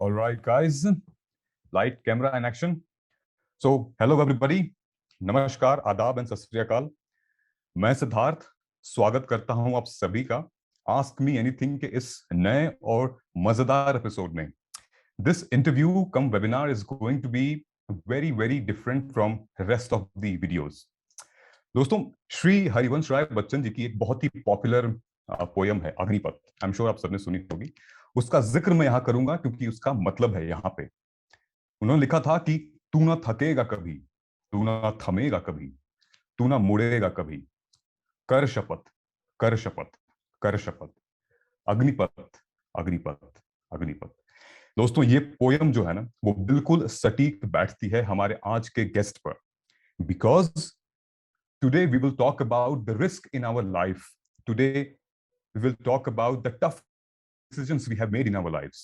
All right, guys. Light, camera, and action. So, hello everybody. नमस्कार, आदाब and सत श्री अकाल। मैं सिद्धार्थ स्वागत करता हूं आप सभी का आस्क मी एनीथिंग के इस नए और मजेदार एपिसोड में। This interview cum webinar is going to be very very different from rest of the videos. दोस्तों, श्री हरिवंश राय बच्चन जी की एक बहुत ही पॉपुलर पोयम है अग्निपथ। आई एम श्योर आप सबने सुनी होगी। उसका जिक्र मैं यहां करूंगा क्योंकि उसका मतलब है यहां पे। उन्होंने लिखा था कि तू ना थकेगा कभी, तू ना थमेगा कभी, तू ना मुड़ेगा कभी, कर शपथ, कर शपथ, कर शपथ, अग्निपथ, अग्निपथ, अग्निपथ। दोस्तों, ये पोयम जो है ना, वो बिल्कुल सटीक बैठती है हमारे आज के गेस्ट पर। Because today we will talk about the risk in our life. Today we will talk about the tough decisions we have made in our lives.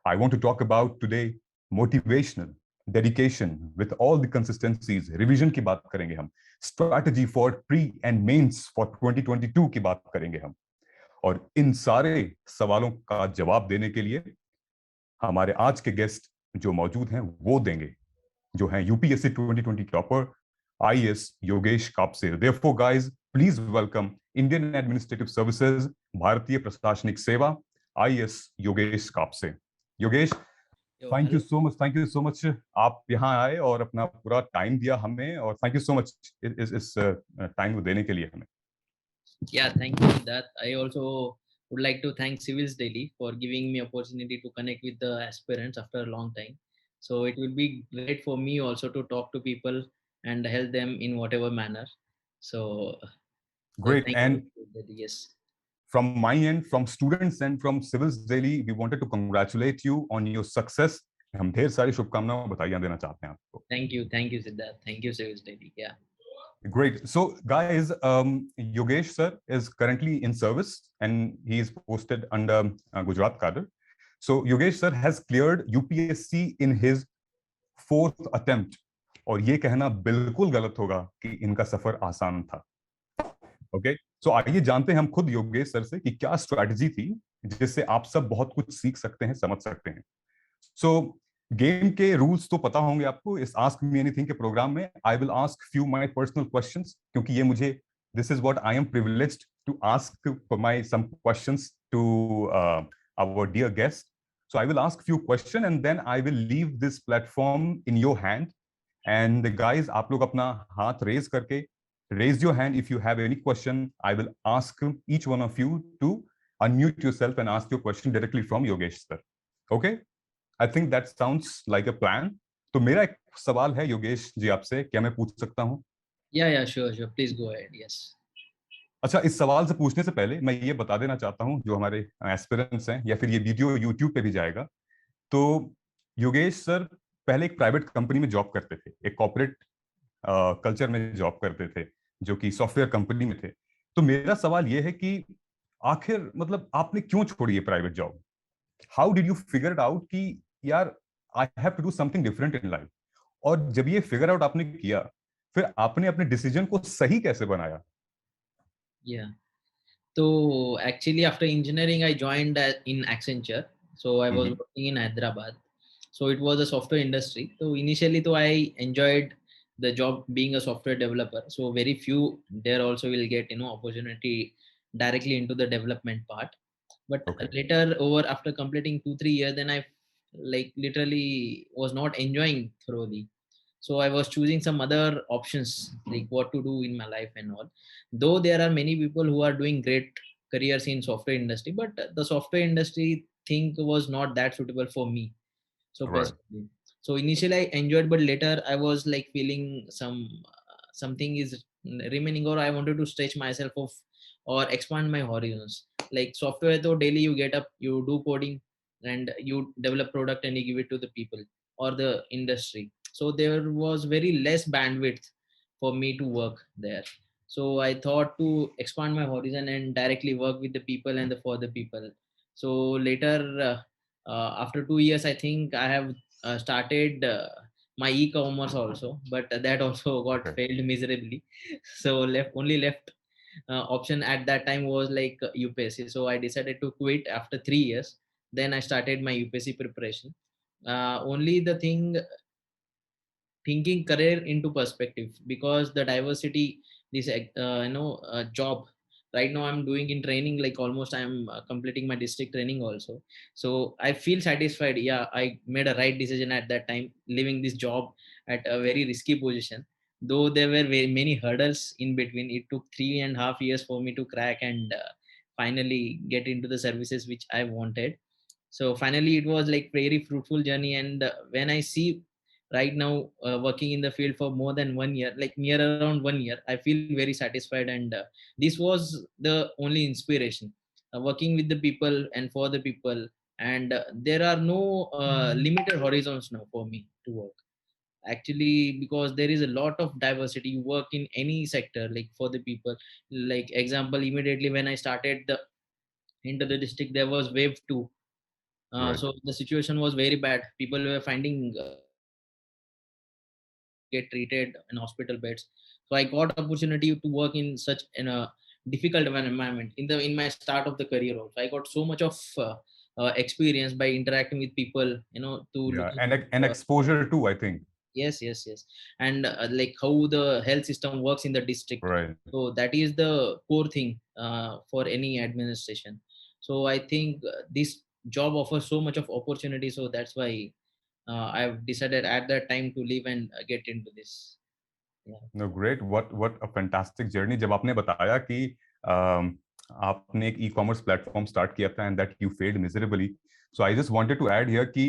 I want to talk about today motivational, dedication with all the consistencies, revision की बात करेंगे हम, strategy for pre and mains for 2022 की बात करेंगे हम। और इन सारे सवालों का जवाब देने के लिए हमारे आज के गेस्ट जो मौजूद हैं वो देंगे, जो हैं UPSC 2020 topper IAS Yogesh Kapse. Therefore, guys, please welcome Indian Administrative Services, भारतीय प्रशासनिक सेवा, IAS Yogesh Kapse. Yogesh, thank you so much, thank you so much, आप यहाँ आए और अपना पूरा टाइम दिया हमें, और थैंक यू सो मच इस टाइम को देने के लिए हमें। Yeah, thank you for that. I also would like to thank CivilsDaily for giving me opportunity to connect with the aspirants after a long time. So it will be great for me also to talk to people and help them in whatever manner. So, Great. thank And you. Yes. from my end, from students and from Civils Daily, we wanted to congratulate you on your success. हम ढेर सारी शुभकामनाएं बधाइयां देना चाहते हैं आपको। Thank you, Siddharth. Thank you, CivilsDaily. Yeah. Great. So, guys, Yogesh sir is currently in service and he is posted under Gujarat cadre. So, Yogesh sir has cleared UPSC in his 4th attempt. और ये कहना बिल्कुल गलत होगा कि इनका सफर आसान था। ओके, सो आइए जानते हैं हम खुद योगेश सर से कि क्या स्ट्रैटेजी थी जिससे आप सब बहुत कुछ सीख सकते हैं, समझ सकते हैं। सो गेम के रूल्स तो पता होंगे आपको। इस आस्क मी एनीथिंग के प्रोग्राम में I will ask few my personal questions, क्योंकि ये मुझे, this is what I am privileged to ask for my some questions to our dear guest. So I will ask few question and then I will leave this platform in your hand. And guys, आप लोग अपना हाथ raise करके, raise your hand if you have any question. I will ask each one of you to unmute yourself and ask your question directly from Yogesh sir. Okay? I think that sounds like a plan. तो मेरा एक सवाल है योगेश जी आपसे, क्या मैं पूछ सकता हूँ? Yeah, sure. Please go ahead. Yes. अच्छा, इस सवाल से पूछने से पहले मैं ये बता देना चाहता हूँ, जो हमारे एस्पिरेंट्स हैं, या फिर ये वीडियो यूट्यूब पे भी जाएगा, तो योगेश सर पहले एक प्राइवेट कंपनी में जॉब करते थे, एक कॉर्पोरेट कल्चर में जॉब करते थे, जो कि सॉफ्टवेयर कंपनी में थे। तो मेरा सवाल ये है कि आखिर मतलब आपने क्यों छोड़ी ये private job? How did you figure out कि यार I have to do something different in life? और जब ये फिगर आउट आपने किया, फिर आपने अपने डिसीजन को सही कैसे बनाया? Yeah. So actually, after engineering, I joined in Accenture. So I was working in Hyderabad. So it was a software industry. So initially, though, I enjoyed the job being a software developer. So very few there also will get opportunity directly into the development part. But Okay. later, over after completing 2-3 years, then I like literally was not enjoying thoroughly. So I was choosing some other options like what to do in my life and all. Though there are many people who are doing great careers in software industry, but the software industry thing was not that suitable for me. So Right. personally, so initially I enjoyed, but later I was like feeling something is remaining, or I wanted to stretch myself off or expand my horizons. Like software, though daily you get up, you do coding, and you develop product and you give it to the people or the industry. So there was very less bandwidth for me to work there. So I thought to expand my horizon and directly work with the people and for the people. So later, after 2 years, I think I have started my e-commerce also, but that also got Okay. failed miserably. So left option at that time was like UPSC. So I decided to quit after 3 years. Then I started my UPSC preparation. only the thing, thinking career into perspective, because the diversity, this job right now I'm doing in training, like almost I'm completing my district training also. So I feel satisfied. Yeah, I made a right decision at that time, leaving this job at a very risky position, though there were very many hurdles in between. It took 3.5 years for me to crack and finally get into the services which I wanted. So finally it was like very fruitful journey. And when I see right now working in the field for more than 1 year, like near around 1 year, I feel very satisfied. And this was the only inspiration, working with the people and for the people. And there are no limited horizons now for me to work, actually, because there is a lot of diversity. You work in any sector, like for the people. Like example, immediately when I started into the district, there was wave 2. Right. So the situation was very bad. People were finding difficult to get treated in hospital beds. So I got opportunity to work in such in a difficult environment in my start of the career also. I got so much of experience by interacting with people, to Yeah, looking and exposure too, I think. yes, yes, yes. And like how the health system works in the district. Right. So that is the core thing for any administration. So I think this job offers so much of opportunity. So that's why I've decided at that time to leave and get into this. Yeah. No, great. What a fantastic journey. जब आपने बताया कि आपने एक e-commerce platform start किया था and that you failed miserably, so I just wanted to add here कि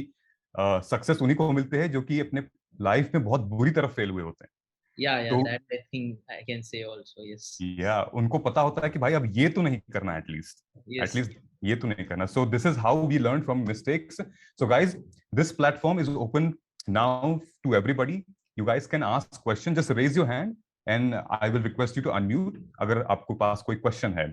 success उन्हीं को मिलते हैं जो कि अपने लाइफ में बहुत बुरी तरह फेल हुए होते हैं. Yeah, तो that I think I can say also. Yes. या उनको पता होता है कि भाई अब ये तो नहीं करना, Yes. एटलीस्ट ये तो नहीं करना. So this is how we learn from mistakes. So guys, this platform is open now to everybody. You guys can ask question, just raise your hand and I will request you to unmute अगर आपको पास कोई question है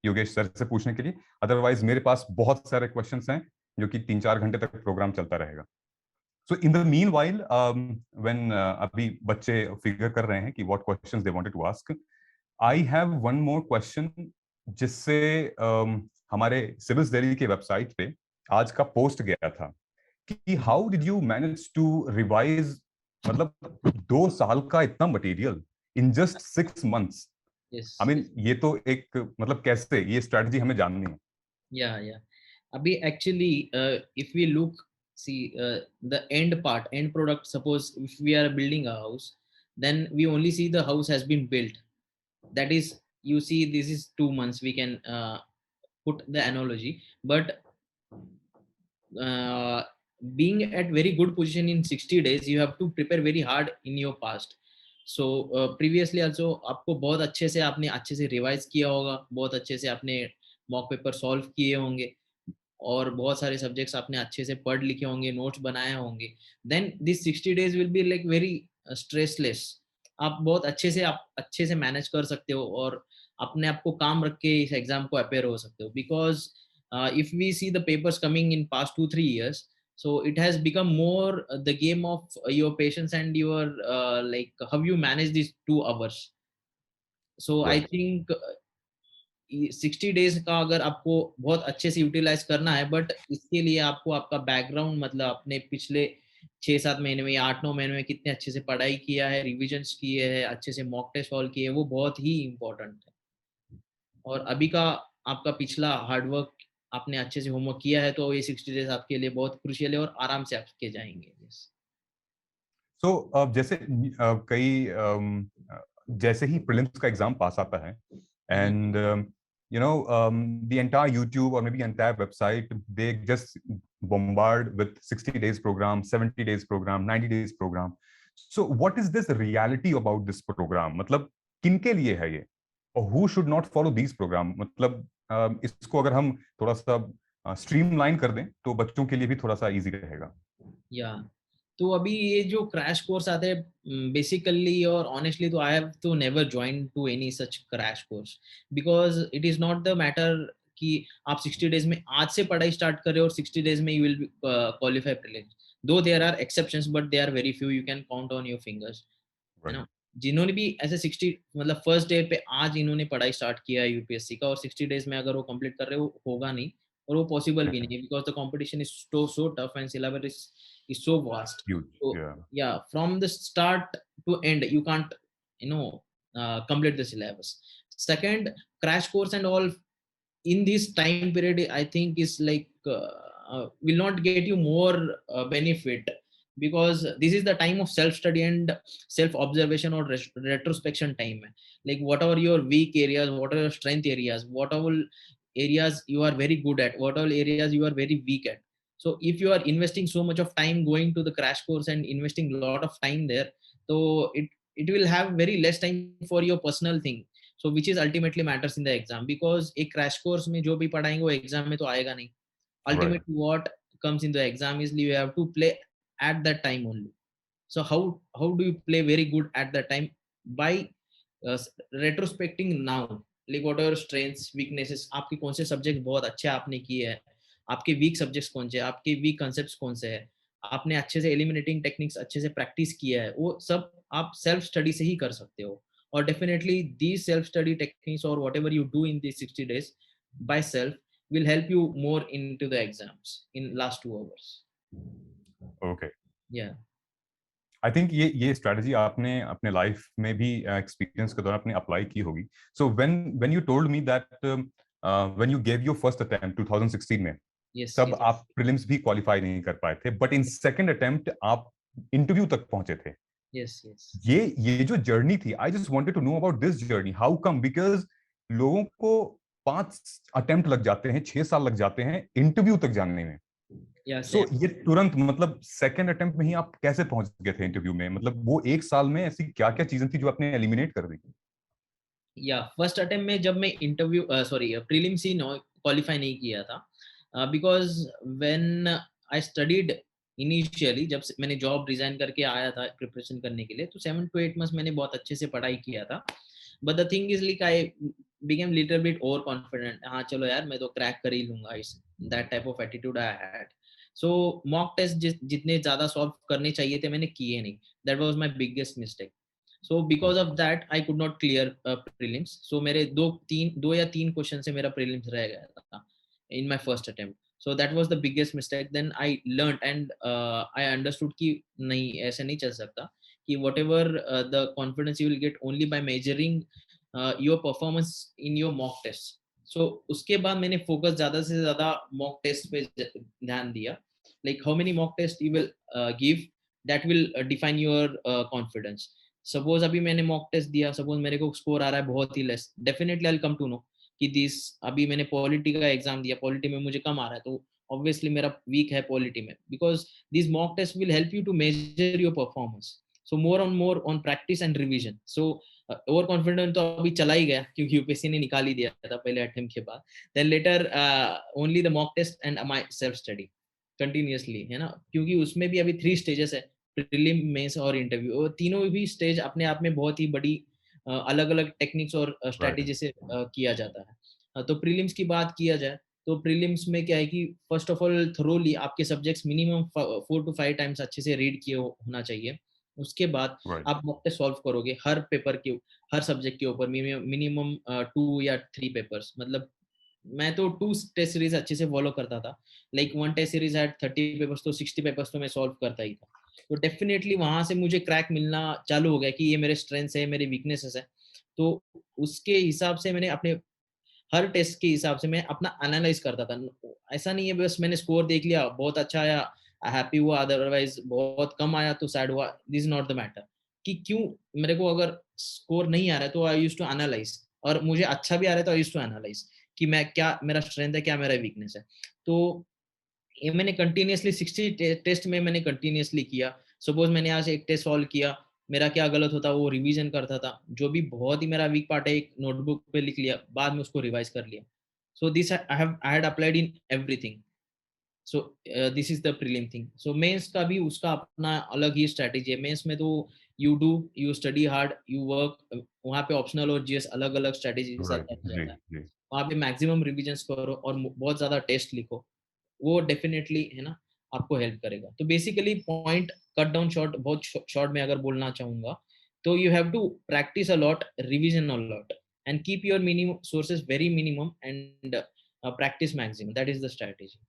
Yogesh sir से पूछने के लिए. Otherwise मेरे पास बहुत सारे क्वेश्चंस हैं जो कि 3-4 घंटे तक प्रोग्राम चलता रहेगा. So in the meanwhile, when अभी बच्चे फिगर कर रहे हैं कि what questions they wanted to ask, I have one more question जिससे हमारे सिविल्स दिल्ली के वेबसाइट पे आज का पोस्ट गया था कि how did you manage to revise, मतलब 2 साल का इतना material in just 6 months. I Yes. mean ये तो एक मतलब कैसे ये स्ट्रेटजी हमें जाननी है. Yeah. Abhi, actually, if we look, see the end part, end product. Suppose if we are building a house, then we only see the house has been built. That is, you see, this is 2 months. We can put the analogy, but uh, being at very good position in 60 days, you have to prepare very hard in your past. So previously also आपको बहुत अच्छे से revise किया होगा, बहुत अच्छे से आपने मॉक पेपर सॉल्व किए होंगे, और बहुत सारे सब्जेक्ट्स आपने अच्छे से पढ़ लिखे होंगे, नोट्स बनाए होंगे. Then this 60 days will be like very stressless. आप बहुत अच्छे से मैनेज कर सकते हो, और अपने आप को काम रख के इस एग्जाम को अपेयर हो सकते हो. Because if we see the papers coming in past 2-3 years, so it has become more the game of your patience and your like how you manage these 2 hours. So I Right. think 60 days का अगर आपको बहुत अच्छे से utilise करना है, but इसके लिए आपको आपका बैकग्राउंड, मतलब अपने पिछले 6-7 महीने में या 8-9 महीने में कितने अच्छे से पढ़ाई किया है, रिविजन्स किए हैं, अच्छे से मॉक टेस्ट सॉल्व किए, वो बहुत ही इम्पोर्टेंट है. और अभी का आपका पिछला हार्डवर्क, आपने अच्छे से होमवर्क किया है, तो ये 60 days आपके लिए बहुत क्रुशियल है और आराम से आपके जाएंगे. Yes. सो जैसे कई जैसे ही प्रीलिम्स का एग्जाम पास आता है and you know the entire YouTube or maybe entire website, they just bombard with 60 days program, 70 days program, 90 days program. So what is this reality about this program? मतलब किनके लिए है ये, और who should not follow these program? मतलब इसको अगर हम थोड़ा सा स्ट्रीमलाइन कर दें तो बच्चों के लिए भी थोड़ा सा इजी रहेगा. या तो अभी ये जो क्रैश कोर्स आते हैं बेसिकली और ऑनेस्टली, तो आई हैव तो never join to any such crash course, because it is not the matter कि आप 60 days में आज से पढ़ाई स्टार्ट करें और 60 days में you will qualify prelims. Though there are exceptions, but they are very few, you can count on your fingers, है Right. ना. जिन्होंने भी ऐसे 60 मतलब फर्स्ट डे पे आज इन्होंने पढ़ाई स्टार्ट किया है यूपीएससी का, और 60 days में अगर वो कंप्लीट कर रहे हो, होगा नहीं, और वो पॉसिबल भी नहीं है, because the competition is so tough and syllabus is so vast. Huge. So Yeah. yeah, from the start to end you can't, you know, complete the syllabus. Second, crash course and all in this time period I think is like will not get you more benefit, because this is the time of self study and self observation or retrospection time. Like what are your weak areas, what are your strength areas, what are all areas you are very good at, what all areas you are very weak at. So if you are investing so much of time going to the crash course and investing a lot of time there, so it will have very less time for your personal thing. So which is ultimately matters in the exam, because एक crash course में जो भी पढ़ाएंगे वो exam में तो आएगा नहीं. Right. Ultimately what comes in the exam is you have to play at that time only. So how do you play very good at that time? By retrospecting now, like what are your strengths, weaknesses, आपके कौन से subject बहुत अच्छे आपने किए हैं, आपके week subjects कौन से, आपके वीक कॉन्सेप्ट्स कौन से है, आपने अच्छे से एलिमिनेटिंग टेक्निक्स अच्छे से प्रैक्टिस किया है, वो सब आप सेल्फ स्टडी से ही कर सकते हो. और definitely these self study techniques or whatever you do in these 60 days by self will help you more into the exams in last 2 hours. Okay. Yeah. I think ये स्ट्रेटजी आपने अपने life में भी एक्सपीरियंस के दौरान आपने apply की होगी. So when you told me that when you gave your first attempt 2016 में, Yes, तब yes, आप प्रीलिम्स भी क्वालिफाई नहीं कर पाए थे, बट इन सेकंड अटेम्प्ट आप इंटरव्यू तक पहुंचे थे. yes, yes. ये जो जर्नी थी, I just wanted to know about this journey. How come? Because लोगों को 5 अटेम्प्ट लग जाते हैं, 6 साल लग जाते हैं इंटरव्यू तक जाने में. Yeah, सो same. ये तुरंत, मतलब सेकंड अटेम्प्ट में ही आप कैसे पहुंच गए थे इंटरव्यू में? मतलब वो 1 साल में ऐसी क्या क्या चीजें थी जो आपने एलिमिनेट कर दी? या फर्स्ट अटेम्प्ट में जब मैं इंटरव्यू सॉरी प्रीलिम्स ही क्वालिफाई नहीं किया था, because when I studied initially, जब मैंने जॉब रिजाइन करके आया था प्रिपरेशन करने के लिए, तो 7 to 8 months मैंने बहुत अच्छे से पढ़ाई किया था. But the thing is like I became little bit over confident, हाँ चलो यार मैं तो क्रैक कर ही लूंगा, इस that type of attitude I had. So mock test जितने ज्यादा सॉल्व करने चाहिए थे मैंने किए नहीं. That was my biggest mistake. So because of that I could not clear prelims. So मेरे दो या तीन क्वेश्चन से मेरा prelims रह गया था in my first attempt. So that was the biggest mistake. Then I learned and I understood कि नहीं, ऐसे नहीं चल सकता, कि whatever the confidence you will get only by measuring your performance in your mock test. So उसके बाद मैंने फोकस ज्यादा से ज्यादा mock test पे ध्यान दिया. Like how many mock tests you will give, that will define your confidence. Suppose अभी मैंने मॉक टेस्ट दिया, सपोज मेरे को स्कोर आ रहा है बहुत ही less, definitely I will come to know कि दिस, अभी मैंने पॉलिटी का एग्जाम दिया, पॉलिटी में मुझे कम आ रहा है, तो ऑब्वियसली मेरा वीक है पॉलिटी में, because this mock test will help you to measure your performance. So more on practice and revision. So over confident तो अभी चला ही गया, क्योंकि यूपीएससी ने निकाल ही दिया था पहले अटेम्प्ट के बाद. Then later only the mock test and my self study continuously, है ना, क्योंकि उसमें भी अभी 3 stages है, प्रीलिम, मेंस और इंटरव्यू, और तीनों भी स्टेज अपने आप में बहुत ही बड़ी अलग अलग टेक्निक्स और स्ट्रेटेजी से किया जाता है. तो प्रीलिम्स की बात किया जाए, तो प्रीलिम्स में क्या है कि फर्स्ट ऑफ ऑल थरोली आपके सब्जेक्ट्स मिनिमम 4 to 5 टाइम्स अच्छे से रीड किए होना चाहिए. उसके बाद Right. आप मॉक टेस्ट सॉल्व करोगे हर पेपर के, हर सब्जेक्ट के ऊपर मिनिमम 2 या 3 पेपर्स. मतलब मैं तो 2 टेस्ट सीरीज अच्छे से फॉलो करता था. Like 1 test series had 30 papers, तो 60 पेपर्स तो मैं सॉल्व करता ही था. तो डेफिनेटली वहां से मुझे क्रैक मिलना चालू हो गया कि ये मेरे स्ट्रेंथ्स है, मेरे वीकनेसेस है. तो उसके हिसाब से मैंने अपने हर टेस्ट के हिसाब से मैं अपना एनालाइज करता था. ऐसा नहीं है बस मैंने स्कोर देख लिया, बहुत अच्छा आया हैप्पी हुआ, अदरवाइज बहुत कम आया तो सैड हुआ. This is not the matter कि क्यों मेरे को अगर स्कोर नहीं आ रहा है, तो आई यूज टू एनालाइज, और मुझे अच्छा भी आ रहा है तो आई यूज टू एनालाइज कि मैं क्या मेरा स्ट्रेंथ है, क्या मेरा वीकनेस है. तो ये मैंने कंटिन्यूअसली 60 टेस्ट में मैंने कंटिन्यूअसली किया. सपोज मैंने आज एक टेस्ट सॉल्व किया, मेरा क्या गलत होता वो रिवीजन करता था, जो भी बहुत ही मेरा वीक पार्ट है एक नोटबुक पे लिख लिया, बाद में उसको रिवाइज कर लिया. So this I had applied in everything. So this is the prelim thing. So mains का भी उसका अपना अलग ही स्ट्रेटेजी है. मेंस में तो you study hard, you work, वहाँ पे ऑप्शनल और जीएस अलग अलग स्ट्रेटेजी के साथ Right. किया जी, जाता है. जी. वहाँ पे मैक्सिमम रिविजन्स करो और बहुत ज्यादा टेस्ट लिखो, वो डेफिनेटली, है ना, आपको हेल्प करेगा. तो basically point cut down short, बहुत शॉर्ट में अगर बोलना चाहूंगा, तो you have to practice a lot, revision a lot, and keep your minimum sources very minimum, and practice maximum. That is the strategy.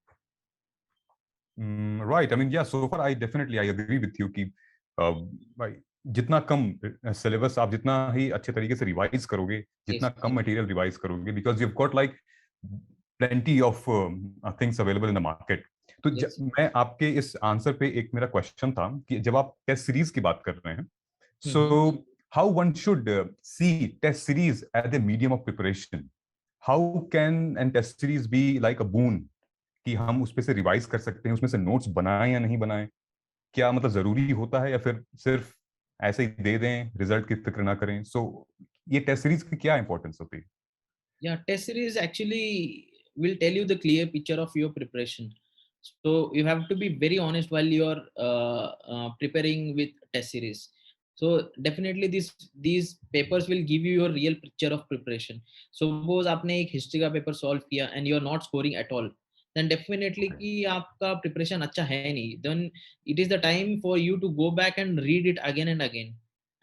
Right. I mean, yeah, so far I agree with you कि भाई जितना कम syllabus आप जितना ही अच्छे तरीके से revise करोगे, जितना Yes. कम मटेरियल रिवाइज करोगे, because you have got like plenty of things available in the market. तो Yes. मैं आपके इस आंसर पे एक मेरा क्वेश्चन था कि जब आप टेस्ट सीरीज की बात कर रहे हैं, so Mm-hmm. How one should see test series as a medium of preparation. How can an test series be like a boon कि हम उस पे से रिवाइज कर सकते हैं, उसमें से नोट्स बनाएं या नहीं बनाएं? क्या मतलब जरूरी होता है या फिर सिर्फ ऐसे ही दे दें, रिजल्ट की फिक्र ना करें? सो ये टेस्ट सीरीज की क्या इंपॉर्टेंस होती है? Yeah, test series actually will tell you the clear picture of your preparation. So you have to be very honest while you're preparing with test series. So definitely these papers will give you your real picture of preparation. Suppose आपने एक history का paper solve किया and you're not scoring at all, then definitely Okay. कि आपका preparation अच्छा है नहीं. Then it is the time for you to go back and read it again and again.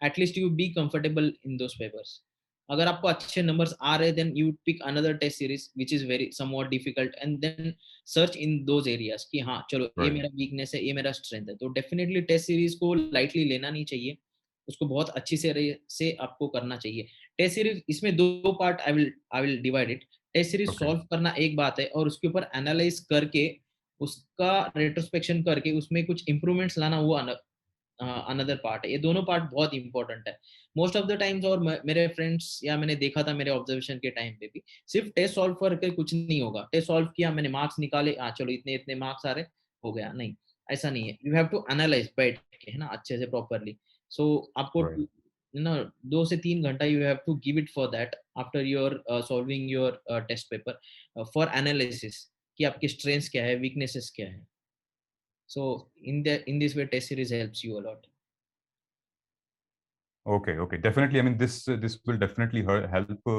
At least you be comfortable in those papers. अगर आपको अच्छे numbers आ रहे then you pick another test series which is very somewhat difficult and then search in those areas कि हाँ चलो ये Right. मेरा वीकनेस है, ये मेरा स्ट्रेंथ है. तो डेफिनेटली टेस्ट सीरीज को लाइटली लेना नहीं चाहिए, उसको बहुत अच्छी से आपको करना चाहिए. टेस्ट सीरीज इसमें दो part I will divide it. Test series Okay. Solve करना एक बात है और उसके ऊपर एनालाइज करके उसका रेट्रोस्पेक्शन करके उसमें कुछ इंप्रूवमेंट्स लाना वो अनदर पार्ट है. ये दोनों पार्ट बहुत इंपॉर्टेंट है मोस्ट ऑफ द टाइम्स. और मेरे फ्रेंड्स या मैंने देखा था मेरे ऑब्जर्वेशन के टाइम पे भी सिर्फ टेस्ट सॉल्व करके कुछ नहीं होगा. टेस्ट सॉल्व किया, मैंने मार्क्स निकाले, हाँ चलो इतने इतने मार्क्स आ रहे, हो गया. नहीं, ऐसा नहीं है. यू हैव टू एनालाइज बैठ के, है ना, अच्छे से प्रॉपरली. सो आपको Right. ना 2 से 3 घंटा you have to give it for that after your solving your test paper for analysis कि आपकी स्ट्रेंथ्स क्या है, वीकनेसेस क्या है. सो in this way test series helps you a lot. Okay, okay. Definitely. I mean, this will definitely help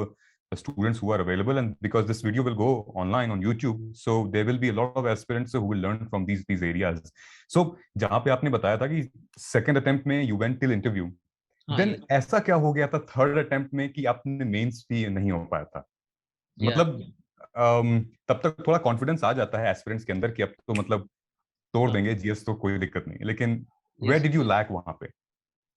the students who are available, and because this video will go online on YouTube, so there will be a lot of aspirants who will learn from these areas. So, जहाँ पे आपने बताया था कि second attempt में you went till interview, हाँ, then yes. ऐसा क्या हो गया था थर्ड अटेम्प्ट में कि आपने मेंस भी नहीं हो पाया था? Yeah. मतलब तब तक थोड़ा कॉन्फिडेंस आ जाता है एस्पिरेंट्स के अंदर कि अब तो मतलब तोड़ हाँ, देंगे जीएस, तो कोई दिक्कत नहीं, लेकिन where yes. Did you lack वहां पे?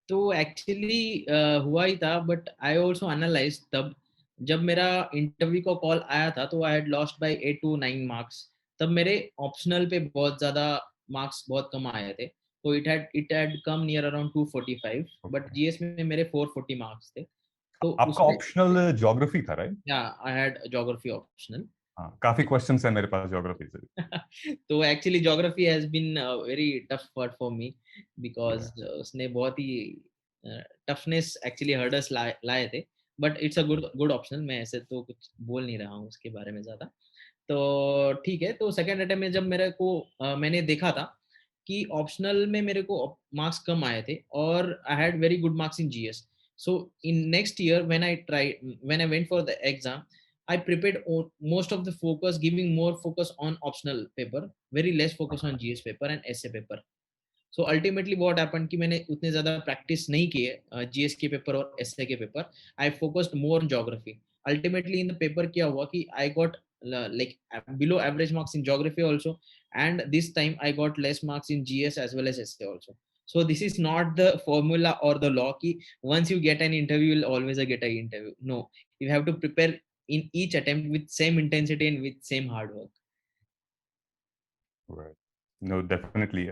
तो एक्चुअली हुआ ही था बट आई ऑल्सो एनालाइज तब जब मेरा इंटरव्यू का कॉल आया था तो I had lost by 8 to 9 marks. तब मेरे ऑप्शनल पे बहुत ज्यादा मार्क्स बहुत कम आए थे. तो it had come near around 245 but Okay. GS में मेरे 440 मार्क्स थे. तो आपका उसमें ऑप्शनल ज्योग्राफी था, राइट? या आई हैड ज्योग्राफी ऑप्शनल. हाँ, काफी क्वेश्चंस है मेरे पास ज्योग्राफी से. तो actually geography has been very tough word for me because Yeah. उसने बहुत ही टफनेस एक्चुअली हर्डल्स लाए थे. But it's a good good option. मैं ऐसे तो कुछ बोल नहीं रहा हूँ उसके बारे में ज्यादा. तो ठीक है. तो सेकंड अटेम्प्ट में जब मेरे को मैंने देखा था कि ऑप्शनल में मेरे को मार्क्स कम आए थे और आई had very good marks in GS. So in next year when I went for the exam I prepared most of the focus, giving more focus on optional paper, very less focus on GS paper and essay paper. So ultimately what happened कि मैंने उतने ज़्यादा practice नहीं किए GS के paper और essay के paper. I focused more on geography. Ultimately in the paper क्या हुआ कि I got like below average marks in geography also, and this time I got less marks in GS as well as essay also. So this is not the formula or the law कि once you get an interview you'll always get an interview. No, you have to prepare in each attempt with same intensity and with same hard work. Right. No, definitely.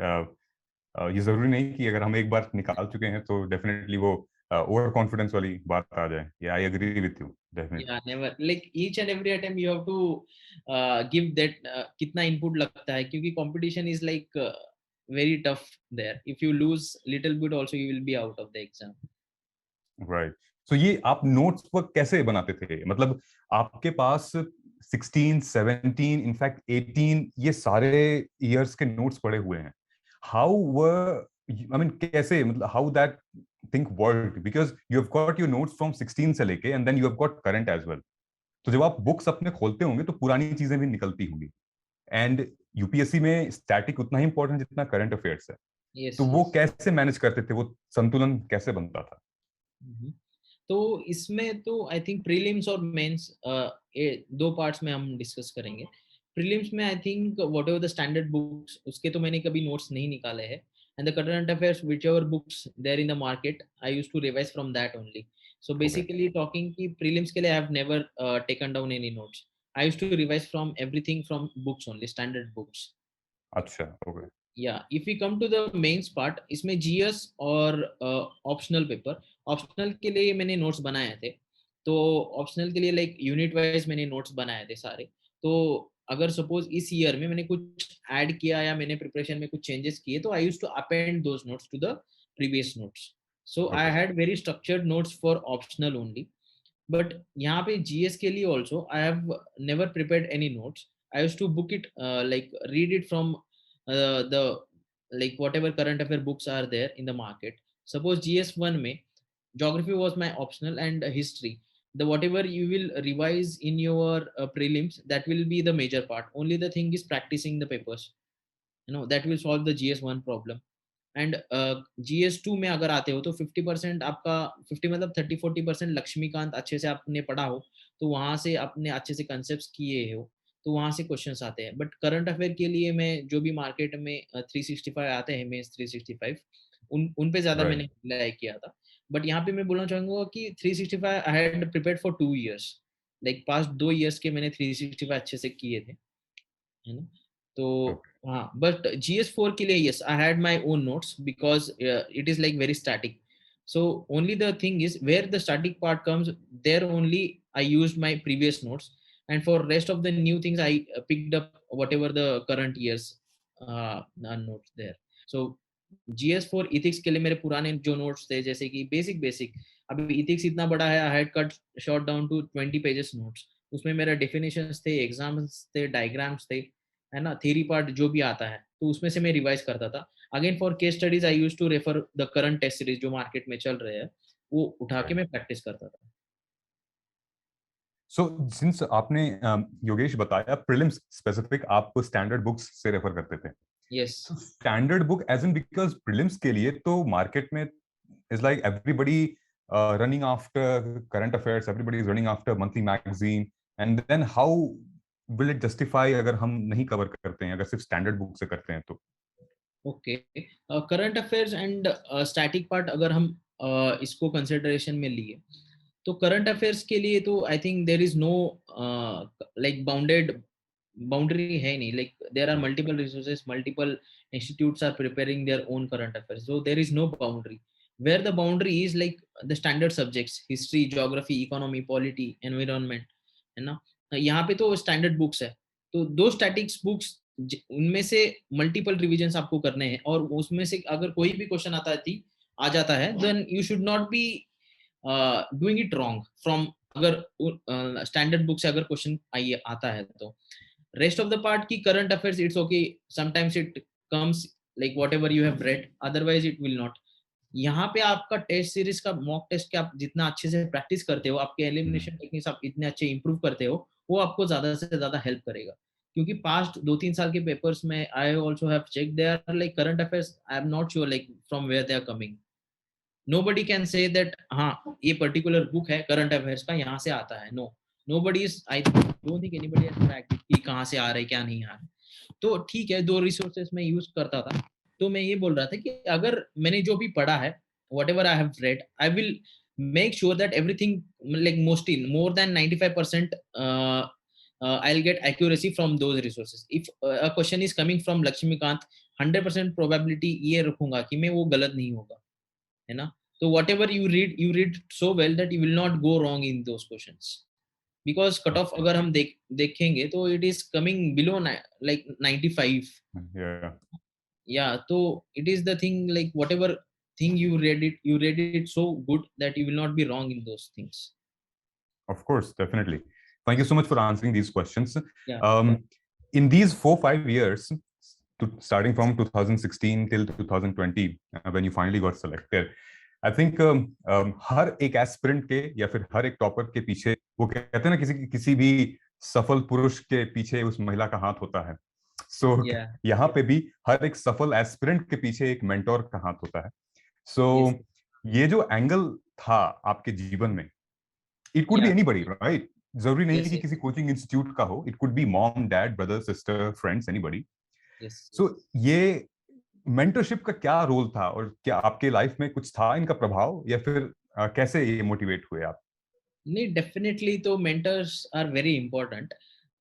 ये जरूरी नहीं कि अगर हम एक बार निकाल चुके हैं तो डेफिनेटली वो ओवर कॉन्फिडेंस वाली बात आ जाए. या I agree with you definitely. Yeah, never. Like each and every attempt you have to give that कितना input लगता है क्योंकि competition is like very tough there. If you lose little bit also you will be out of the exam. Right. So ये आप notes work कैसे बनाते थे? मतलब आपके पास 16, 17, इनफैक्ट 18 ये सारे इयर्स के नोट्स पड़े हुए हैं. हाउ वर, आई मीन कैसे, मतलब how that think work? Because you have got your notes from 16 से लेके and then you have got current as well. तो जब आप बुक्स अपने खोलते होंगे तो पुरानी चीजें भी निकलती होंगी. एंड यूपीएससी में स्टैटिक उतना ही इंपॉर्टेंट जितना करंट अफेयर्स है. तो Yes, वो yes. कैसे मैनेज करते थे? वो संतुलन कैसे बनता था? Mhm. तो इसमें तो आई थिंक प्रीलिम्स और मेंस दो पार्ट्स में हम डिस्कस करेंगे. प्रीलिम्स में I think whatever the standard books, उसके तो मैंने कभी नोट्स नहीं निकाले हैं. And the current affairs whichever books there in the market, I use to revise from that only. So Okay. basically talking ki prelims ke liye I have never taken down any notes. I used to revise from everything from books only, standard books. अच्छा. Okay. Yeah, if we come to the mains part, इसमें GS और optional paper. Optional के लिए मैंने notes बनाए थे. तो optional के लिए लाइक यूनिट वाइज मैंने नोट्स बनाए थे सारे. तो अगर सपोज इस ईयर में मैंने कुछ ऐड किया या मैंने प्रिपरेशन में कुछ चेंजेस किए, तो I use to append those notes to the previous notes. So I Okay. Had very structured notes for optional only. But यहाँ पे जीएस के लिए also I have never prepared any notes. I use to book it, like read it from the like whatever current affair books are there in the market. Suppose GS1 में geography was my optional and history. The whatever you will revise in your prelims, that will be the major part. Only the thing is practicing the papers. You know, that will solve the GS1 problem. And GS2 में अगर आते हो तो 50% आपका, 50 मतलब 30-40% लक्ष्मीकांत अच्छे से आपने पढ़ा हो, तो वहां से आपने अच्छे से कंसेप्ट किए हो, तो वहां से क्वेश्चंस आते हैं. बट करंट अफेयर के लिए मैं जो भी मार्केट में 365 आते हैं, मेंस 365, उन पे ज्यादा मैंने Right. रिलाई किया था. बट यहाँ पे मैं बोलना चाहूंगा कि 365 I had prepared for 2 years. Like past 2 years के मैंने 365 अच्छे से किए थे, है ना. तो Okay. हाँ, बट GS4 के लिए yes, I had my own notes because it is like very static. so only the thing is where the static part comes, there only I used my previous notes, and for rest of the new things I picked up whatever the current years notes there. so GS4 ethics के लिए मेरे पुराने जो notes थे, जैसे कि basic अभी ethics इतना बड़ा है, I had cut short down to 20 pages notes. उसमें मेरा definitions थे, exams थे, diagrams थे, है ना, theory part जो भी आता है, तो उसमें से मैं रिवाइज करता था. Again for case studies I use to refer the current test series जो मार्केट में चल रहे हैं, वो उठा के Right. मैं प्रैक्टिस करता था. सो सिंस आपने योगेश बताया प्रीलिम्स स्पेसिफिक आप स्टैंडर्ड बुक्स से रेफर करते थे. Yes. So standard book as in because prelims के लिए तो market में is like everybody running after current affairs, everybody is running after monthly magazine, and then how will it justify अगर हम नहीं cover करते हैं, अगर सिर्फ standard book से करते हैं तो. Okay, current affairs and static part अगर हम इसको कंसिडरेशन में लिए, तो करंट अफेयर्स के लिए तो I think there is no like boundary है नहीं. Like there are multiple resources, multiple institutes are preparing their own current affairs, so there is no boundary. Where the boundary is like the standard subjects, history, geography, economy, polity, environment, है ना. यहाँ पे तो standard books है, तो दो statics books, उनमें से मल्टीपल रिविजन्स आपको करने हैं, और उसमें से अगर कोई भी क्वेश्चन आ जाता है, then you should not be doing it wrong from, अगर स्टैंडर्ड बुक से अगर क्वेश्चन आता है तो. रेस्ट ऑफ द पार्ट की current affairs it's okay, sometimes it comes like whatever you have read, otherwise it will not. यहाँ पे आपका टेस्ट सीरीज का मॉक टेस्ट के आप जितना अच्छे से प्रैक्टिस करते हो, आपके एलिमिनेशन टेक्निक्स आप इतने अच्छे इंप्रूव करते हो, वो आपको ज्यादा से ज्यादा हेल्प करेगा. क्योंकि पास्ट 2-3 साल के पेपर्स में I also have check, they are like current affairs, I am not sure like from where they are coming. nobody can say that हाँ ये पर्टिकुलर बुक है करंट अफेयर्स का, यहाँ से आता है. No, nobody is, I don't think anybody has tracked it कि कहाँ से आ रहा है, क्या नहीं आ रहा है. तो ठीक है, दो रिसोर्सेस में यूज करता था. तो मैं ये बोल रहा था कि अगर मैंने जो भी पढ़ा है, whatever I have read, I will make sure that everything, like mostly more than 95% I'll get accuracy from those resources. If a question is coming from Lakshmikant, 100% probability ये रखूंगा कि मैं वो गलत नहीं होगा, है ना. तो whatever you read so well that you will not go wrong in those questions. because cut off Okay. अगर हम देखेंगे तो it is coming below like 95. Yeah. Yeah, so it is the thing, like whatever thing you read it so good that you will not be wrong in those things. Of course, definitely. Thank you so much for answering these questions. Yeah. In these 4-5 years, starting from 2016 till 2020, when you finally got selected, I think हर एक aspirant के या फिर हर एक topper के पीछे, वो कहते हैं ना, किसी भी सफल पुरुष के पीछे उस महिला का हाथ होता है. सो Yeah. यहाँ पे भी हर एक सफल एस्पिरेंट के पीछे एक मेंटोर का हाथ होता है. सो Yes. ये जो एंगल था आपके जीवन में, it could be Yeah. Anybody, right? जरूरी नहीं है Yes. कि Yes. किसी कोचिंग इंस्टीट्यूट का हो, it could be mom, dad, brother, sister, friends, anybody. Yes. So Yes. ये मेंटरशिप का क्या रोल था, और क्या आपके लाइफ में कुछ था इनका प्रभाव, या फिर कैसे ये मोटिवेट हुए आप? नहीं, डेफिनेटली तो mentors are very important.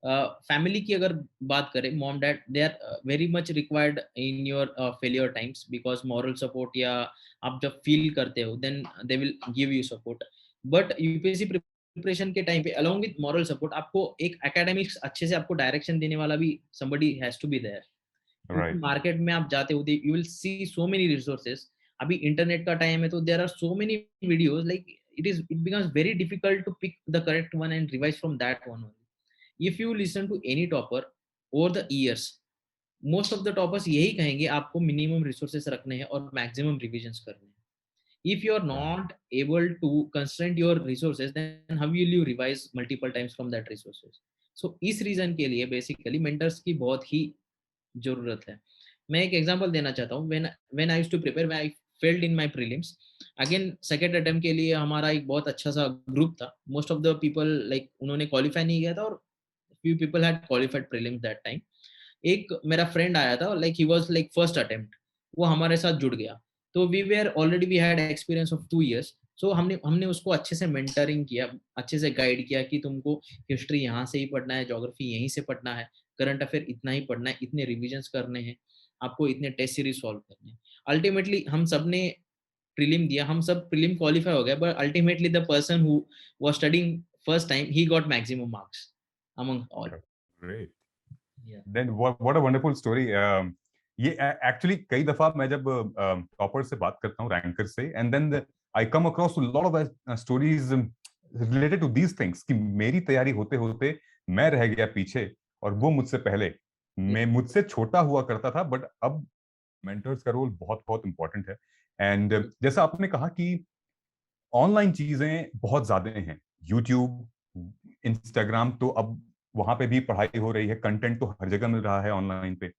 Family की अगर बात करें, mom dad they are very much required in your failure times, because moral support या आप जब फील करते हो then they will give you support. But UPSC preparation के टाइम पे अलोंग विद मॉरल सपोर्ट आपको एक एकेडमिक्स अच्छे से आपको डायरेक्शन देने वाला भी somebody has to be there. क्योंकि राइट। मार्केट में आप जाते हो, you will see so many resources. अभी इंटरनेट का टाइम है तो there are so many videos, like it becomes very difficult to pick the correct one and revise from that one only. If you listen to any topper over the years, most of the toppers यही कहेंगे आपको minimum resources रखने हैं और maximum revisions करने हैं। If you are not able to constrain your resources, then how will you revise multiple times from that resources? So इस reason के लिए basically mentors की बहुत ही जरूरत है। मैं एक एग्जांपल देना चाहता हूँ। When I used to prepare, when I failed in my prelims, again second attempt के लिए हमारा एक बहुत अच्छा सा ग्रुप था। Most of the people like उन्होंने क्वालिफाई नहीं किया था और few people had qualified prelims that time. एक मेरा फ्रेंड आया था, like he was like first attempt, वो हमारे साथ जुड़ गया। तो we were already we had experience of 2 years। सो हमने हमने उसको अच्छे से मेंटरिंग किया, अच्छे से गाइड किया कि तुमको हिस्ट्री यहाँ से ही पढ़ना है, ज्योग्राफी यहीं से पढ़ना है, करंट अफेयर इतना ही पढ़ना है, इतने रिविजन्स करने हैं, आपको इतने टेस्ट सीरीज सॉल्व करने हैं। अल्टीमेटली हम सब ने प्रीलिम दिया, हम सब प्रीलिम क्वालिफाई हो गए, but ultimately the person who was studying first time ही got maximum marks among all. Great. Yeah then what a wonderful story. ये एक्चुअली कई दफा मैं जब टॉपर से बात करता हूँ, रैंकर से, and then I come across to lot of stories related to these things, कि मेरी तैयारी होते होते मैं रह गया पीछे और वो मुझसे पहले, मैं मुझसे छोटा हुआ करता था, बट अब मेंटर्स का रोल बहुत बहुत इंपॉर्टेंट है। एंड जैसा आपने कहा कि ऑनलाइन चीजें बहुत ज्यादा हैं, यूट्यूब, इंस्टाग्राम, तो अब वहां पे भी पढ़ाई हो रही है, कंटेंट तो हर जगह मिल रहा है ऑनलाइन पे,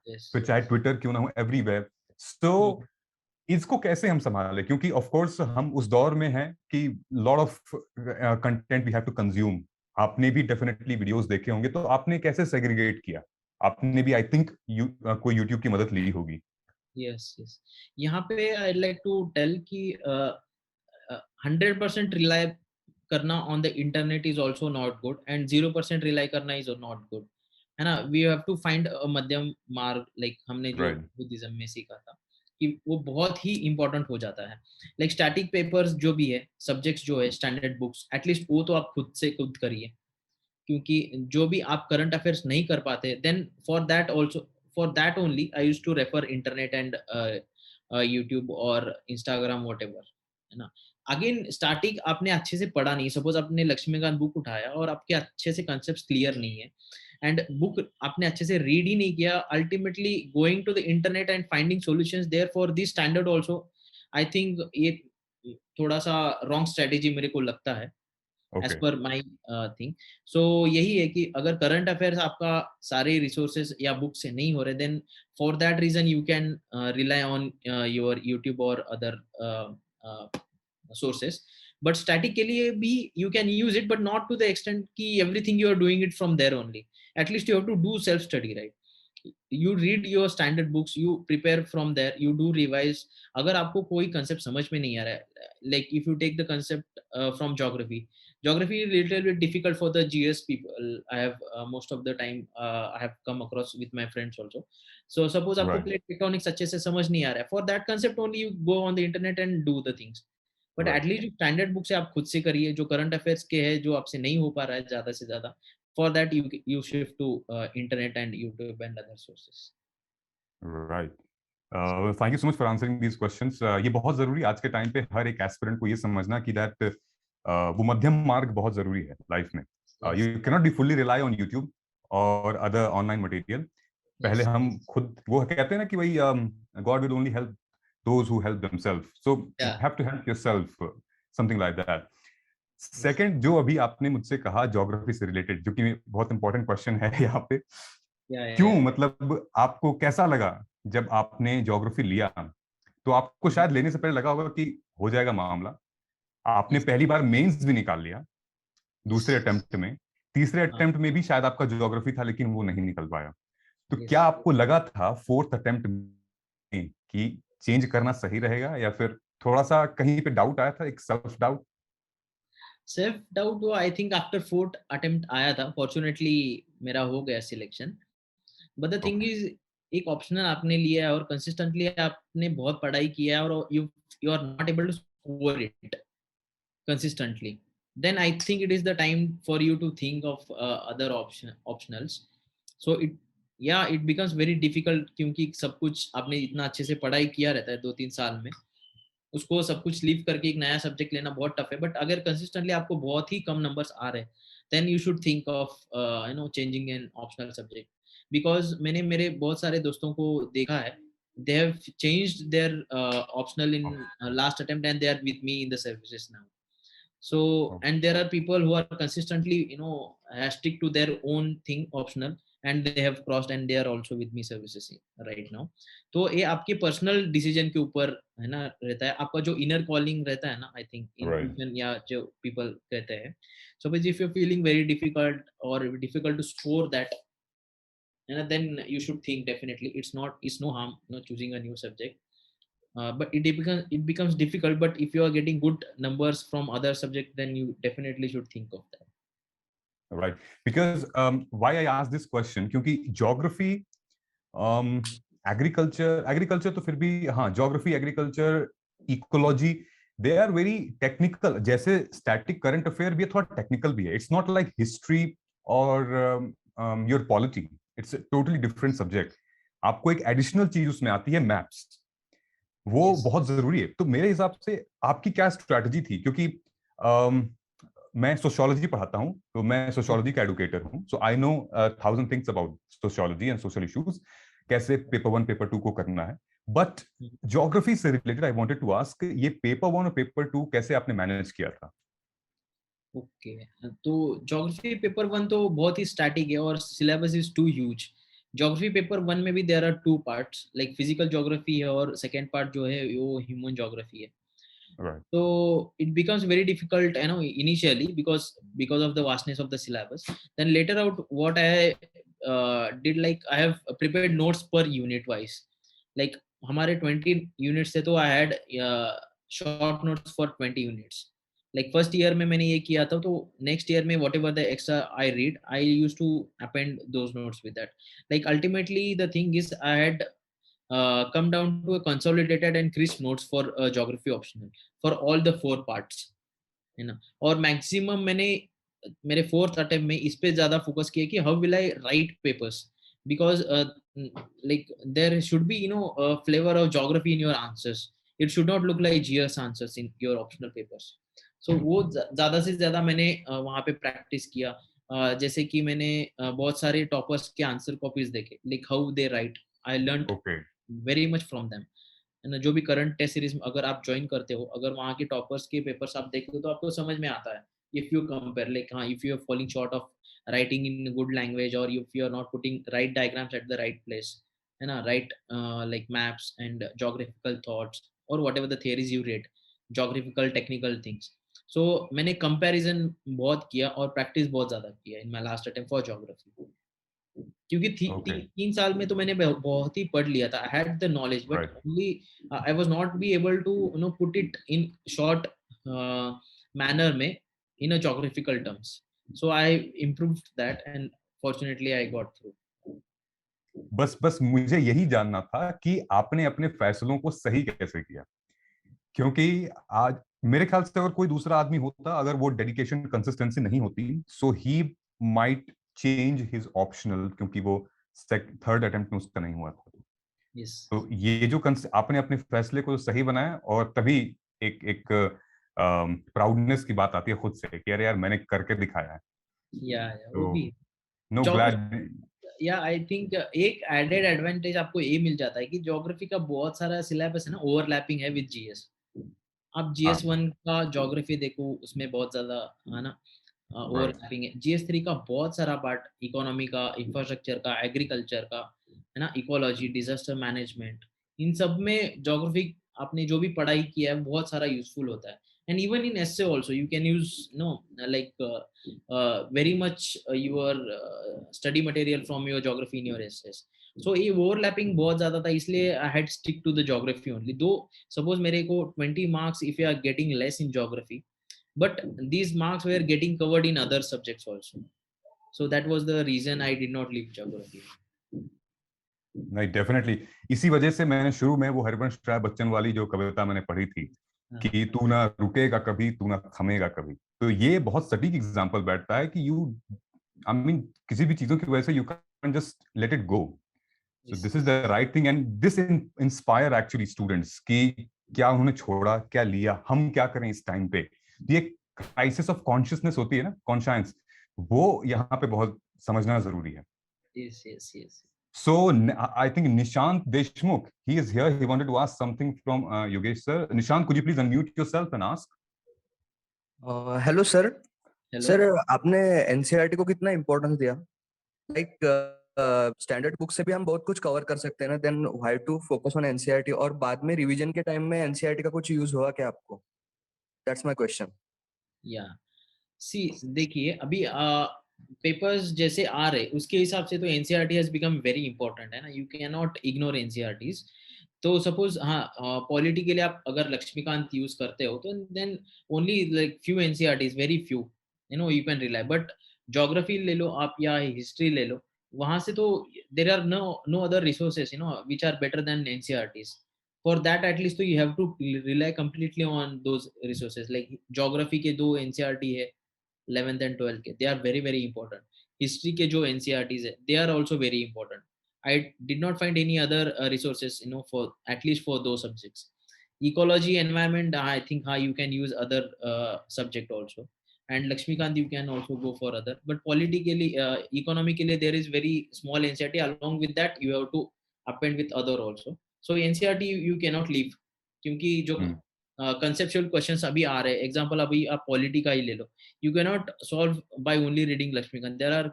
यस फिर चाहे यस ट्विटर क्यों ना हो, एवरीवेयर। सो इसको कैसे हम संभालें, क्योंकि ऑफ कोर्स हम उस दौर में हैं कि lot of content we have to consume. आपने भी डेफिनेटली वीडियोस देखे होंगे, तो आपने कैसे सेग्रीगेट किया? आपने भी आई थिंक कोई यूट्यूब की मदद ली होगी। Yes yes. यहाँ पे आई लाइक टू टेल कि 100% रिलाई करना on the internet is also not good, and 0% rely करना इज नॉट गुड, है ना। वी हैव टू फाइंड मध्यम मार्ग, लाइक हमने जो राइट। बुद्धिज्म में सीखा था कि वो बहुत ही इंपॉर्टेंट हो जाता है। लाइक स्टैटिक पेपर्स जो भी है, सब्जेक्ट्स जो है, स्टैंडर्ड बुक्स, एटलीस्ट वो तो आप खुद से खुद करिए। क्योंकि जो भी आप करंट अफेयर्स नहीं कर पाते, then for that only I used to refer internet and YouTube और इंस्टाग्राम व्हाटएवर, है ना। अगेन स्टार्टिंग आपने अच्छे से पढ़ा नहीं, सपोज आपने लक्ष्मीकांत बुक उठाया और आपके अच्छे से कंसेप्ट क्लियर नहीं है एंड बुक आपने अच्छे से रीड ही नहीं किया, ultimately going to the internet and finding solutions there for this standard also, I think ये थोड़ा सा रॉन्ग स्ट्रेटेजी मेरे को लगता है, एज ओके। पर माई थिंग। सो यही है कि अगर करंट अफेयर्स आपका सारे रिसोर्सेज या बुक से नहीं हो रहे, then for that reason you can rely on your YouTube और अदर sources. But static के लिए भी you can use it, but not to the extent कि everything you are doing it from there only. At least you have to do self study, right? You read your standard books, you prepare from there, you do revise. अगर आपको कोई concept समझ में नहीं आ रहा है, like if you take the concept from geography is little bit difficult for the GS people. I have most of the time I have come across with my friends also. So suppose आपको right. plate tectonics अच्छे से समझ नहीं आ रहा है, for that concept only you go on the internet and do the things. But right. At least जो standard book से आप खुद से करिए, जो करंट अफेयर्स के है, जो आपसे नहीं हो पा रहा है ज्यादा से ज्यादा, for that you shift to internet and YouTube and other sources. Right. Thank you so much for answering these questions. ये बहुत जरूरी आज के टाइम पे हर एक एस्पिरेंट को ये समझना कि दैट वो मध्यम मार्ग बहुत जरूरी है लाइफ में। Yes you cannot be fully rely on YouTube और अदर ऑनलाइन मटेरियल। पहले यस हम खुद, वो कहते हैं ना कि भाई god will only help those who help themselves, so you yeah have to help yourself, something like that. Yes second, जो अभी आपने मुझसे कहा ज्योग्राफी से रिलेटेड, जो कि बहुत इंपॉर्टेंट क्वेश्चन है यहाँ पे, क्यों, या मतलब आपको कैसा लगा जब आपने ज्योग्राफी लिया? तो आपको शायद लेने से पहले लगा होगा कि हो जाएगा मामला, आपने Yes. पहली बार मेंस भी निकाल लिया, दूसरे Yes. अटेम्प्ट में, तीसरे हाँ. अटेम्प्ट में भी शायद आपका ज्योग्राफी था लेकिन वो नहीं निकल पाया। तो क्या Yes. आपको लगा था फोर्थ अटेम्प्ट में कि चेंज करना सही रहेगा, या फिर थोड़ा सा कहीं पे डाउट आया था, एक सेल्फ डाउट? सेल्फ डाउट वो I think after fourth attempt आया था, फॉर्चुनेटली मेरा हो गया selection. But the thing okay, is, एक ऑप्शनल आपने लिया है और कंसिस्टेंटली आपने बहुत पढ़ाई किया है और you are not able to score it consistently, then I think it is the time for you to think of other optionals. So it becomes very difficult, क्योंकि सब कुछ आपने इतना अच्छे से पढ़ाई किया रहता है 2-3 साल में, उसको सब कुछ लीव करके एक नया सब्जेक्ट लेना बहुत टफ है। बट अगर कंसिस्टेंटली आपको बहुत ही कम नंबर्स आ रहे हैं, then you should think of changing an optional subject. Because मैंने मेरे बहुत सारे दोस्तों को देखा है, they have changed their optional in last attempt and they are with me in the services now. So, and there are people who are consistently stick to their own thing optional, and they have crossed and they are also with me services right now. तो ये आपके personal decision के ऊपर है ना रहता है, आपका जो इनर कॉलिंग रहता है ना, आई थिंक राइट। इंट्यूशन या जो पीपल कहते हैं। So if you feeling very difficult और difficult to score that, and then you should think definitely it's no harm choosing a new subject. But it becomes difficult, but if you are getting good numbers from other subject, then you definitely should think of that. Right, because why I ask this question, क्योंकि geography, agriculture, agriculture तो फिर भी, हाँ, geography, agriculture, ecology, they are very technical. जैसे static current affair भी है, थोड़ा technical भी है। इट्स नॉट लाइक हिस्ट्री और your polity, it's totally different subject. आपको एक एडिशनल चीज उसमें आती है, मैप्स, वो Yes. बहुत जरूरी है। तो मेरे हिसाब से आपकी क्या स्ट्रैटेजी थी? क्योंकि मैं सोशियोलॉजी पढ़ाता हूं, तो मैं सोशियोलॉजी का एडुकेटर हूं, so I know 1000 things about sociology and social issues, कैसे पेपर 1 पेपर 2 को करना है। बट ज्योग्राफी से related I wanted to ask, ये पेपर 1 और पेपर 2 कैसे आपने मैनेज किया था? ओके, तो ज्योग्राफी पेपर 1 तो बहुत ही स्टैटिक है और syllabus is too huge. Geography paper 1 में भी there are two parts, like physical geography है और सेकंड पार्ट जो है वो ह्यूमन ज्योग्राफी है। Right. So it becomes very difficult, initially, because of the vastness of the syllabus. Then later out, what I did, like I have prepared notes per unit wise. Like हमारे 20 units थे, तो I had short notes for 20 units. Like first year में मैंने ये किया था, तो next year में whatever the extra I read, I used to append those notes with that. Like ultimately the thing is, I had come down to a consolidated and crisp notes for geography optional for all the 4 parts, है ना। और maximum मैंने मेरे fourth attempt में इस पे ज्यादा focus किया कि how will I write papers, because like there should be flavour of geography in your answers. It should not look like GS answers in your optional papers. So वो ज्यादा से ज्यादा मैंने वहाँ पे प्रैक्टिस किया। जैसे कि मैंने बहुत सारे टॉपर्स के आंसर कॉपीज देखे, like how they right, I learn okay. Very much from them, है ना। जो भी करंट टेस्ट सीरीज अगर आप ज्वाइन करते हो, अगर वहाँ के टॉपर्स के पेपर्स आप देखते हो, तो आपको समझ में आता है। इफ यू कंपेयर, लाइक हाँ, if you are falling short of writing in good language, और if you are not putting right diagrams at the right place, है ना, right like maps and geographical thoughts और whatever the theories you read, geographical technical things. So मैंने comparison बहुत किया और practice बहुत ज्यादा किया in my last attempt for geography. क्योंकि ओके। 3 साल में तो मैंने बहुत ही पढ़ लिया था, I had the knowledge, but right. Only I was not be able to put it in short manner में in a geographical terms. So I improved that and fortunately I got through. बस बस मुझे यही जानना था कि आपने अपने फैसलों को सही कैसे किया, क्योंकि आज मेरे ख्याल से अगर कोई दूसरा आदमी होता, अगर वो डेडिकेशन, कंसिस्टेंसी नहीं होती, so he might change his optional, क्योंकि वो थर्ड अटेम्प्ट में उसका नहीं हुआ था। यस। तो ये जो आपने अपने फैसले को सही बनाया, और तभी एक एक प्राउडनेस की बात आती है खुद से कि अरे यार, मैंने करके दिखाया है। या तो वो भी नो, ग्लैड। या आई थिंक एक एडेड एडवांटेज आपको ये मिल जाता है कि ज्योग्राफी का बहुत सारा सिलेबस है ना, ओवरलैपिंग है विद जीएस। आप जीएस हाँ। 1 का ज्योग्राफी देखो, उसमें बहुत ज्यादा है ना राइट। ओवरलैपिंग है। जीएस 3 का बहुत सारा पार्ट, इकोनॉमी का, इंफ्रास्ट्रक्चर का, एग्रीकल्चर का, है ना, इकोलॉजी, डिजास्टर मैनेजमेंट, इन सब में ज्योग्राफी आपने जो भी पढ़ाई किया है बहुत सारा यूजफुल होता है। And even in essay also you can use like very much your study material from your geography in your essays. So ये overlapping बहुत ज्यादा था, इसलिए I had stick to the geography only. Though suppose मेरे को 20 marks if you are getting less in geography, but these marks were getting covered in other subjects also. So that was the reason I did not leave geography. नहीं, definitely इसी वजह से मैंने शुरू में वो हरिवंश राय बच्चन वाली जो कविता मैंने पढ़ी थी कि तू ना रुकेगा कभी, तू ना थमेगा कभी, तो ये बहुत सटीक एग्जांपल बैठता है कि यू आई मीन किसी भी चीजों की वजह से you can just let it go. So this is the right thing and this inspire actually students कि क्या उन्होंने छोड़ा, क्या लिया, हम क्या करें इस टाइम पे. ये क्राइसिस ऑफ कॉन्शियसनेस होती है ना, कॉन्शियंस, वो यहाँ पे बहुत समझना जरूरी है. Yes, yes, yes. So I think Nishant Deshmukh, he is here. He wanted to ask something from Yogesh sir. Nishant, could you please unmute yourself and ask? Hello sir. Hello. Sir आपने NCERT को कितना importance दिया? Like standard book से भी हम बहुत कुछ cover कर सकते हैं ना, then why to focus on NCERT? और बाद में रिवीजन के टाइम में एनसीईआरटी का कुछ यूज हुआ क्या आपको? That's my question. या सी देखिए अभी पेपर्स जैसे आ रहे उसके हिसाब से तो NCERT has become very important है ना, you can not ignore NCERTs. तो सपोज हाँ पॉलिटी के लिए आप अगर लक्ष्मीकांत यूज करते हो तो then only like few NCERTs, very few you can rely. But geography ले लो आप या हिस्ट्री ले लो, वहां से तो there are no other resources which are better than NCERTs. For that at least तो you have to rely completely on those resources. Like geography के दो NCERT है 11th and 12th के, they are very very important. History के जो NCERTs है they are also very important. I did not find any other resources for at least for those subjects. Ecology, environment, I think you can use other subject also. And Lakshmikant you can also go for other. But politically, economically there is very small NCERT. Along with that you have to append with other also. So NCERT you cannot leave, क्योंकि जो conceptual questions अभी आ रहे हैं, example अभी आप polity का ही ले लो, you can not solve by only reading Laxmikanth. There are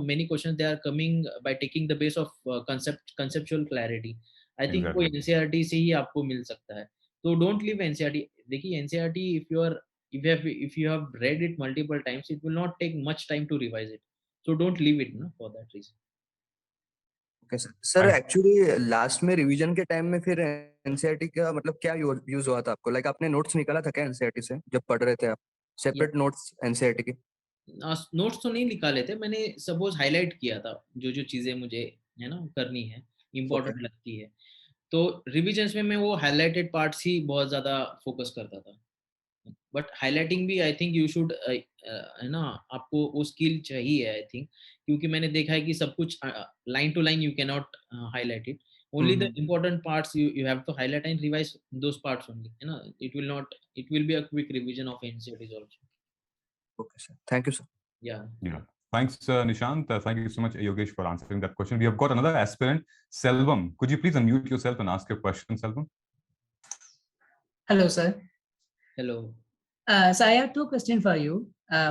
many questions they are coming by taking the base of conceptual clarity. I think वो एनसीईआरटी से ही आपको मिल सकता है. तो डोंट लीव एनसीईआरटी. देखिए NCERT if you have read it multiple times it will not take much time to revise it, so don't leave it for that reason. Okay sir. Sir actually last में revision के time में फिर NCERT का मतलब क्या use हुआ था आपको? लाइक आपने नोट्स निकाला था क्या एनसीईआरटी से जब पढ़ रहे थे आप? सेपरेट नोट्स एनसीईआरटी के? नोट्स तो नहीं निकाले थे मैंने, सपोज हाईलाइट किया था जो जो चीजें मुझे करनी है, इम्पोर्टेंट लगती है. तो रिविजन्स में मैं वो हाईलाइटेड पार्ट्स ही बहुत ज्यादा फोकस करता था. बट हाईलाइटिंग भी आई थिंक यू शुड है ना, आपको वो स्किल चाहिए आई थिंक, क्योंकि मैंने देखा है कि सब कुछ line to line you can not highlight it. only the important parts you have to highlight and revise those parts only, it will be a quick revision of NCERTs also. Okay sir, thank you sir. Yeah, thanks Nishant. Thank you so much Yogesh for answering that question. We have got another aspirant, Selvam. Could you please unmute yourself and ask your question, Selvam? Hello sir. Hello. So I have two questions for you.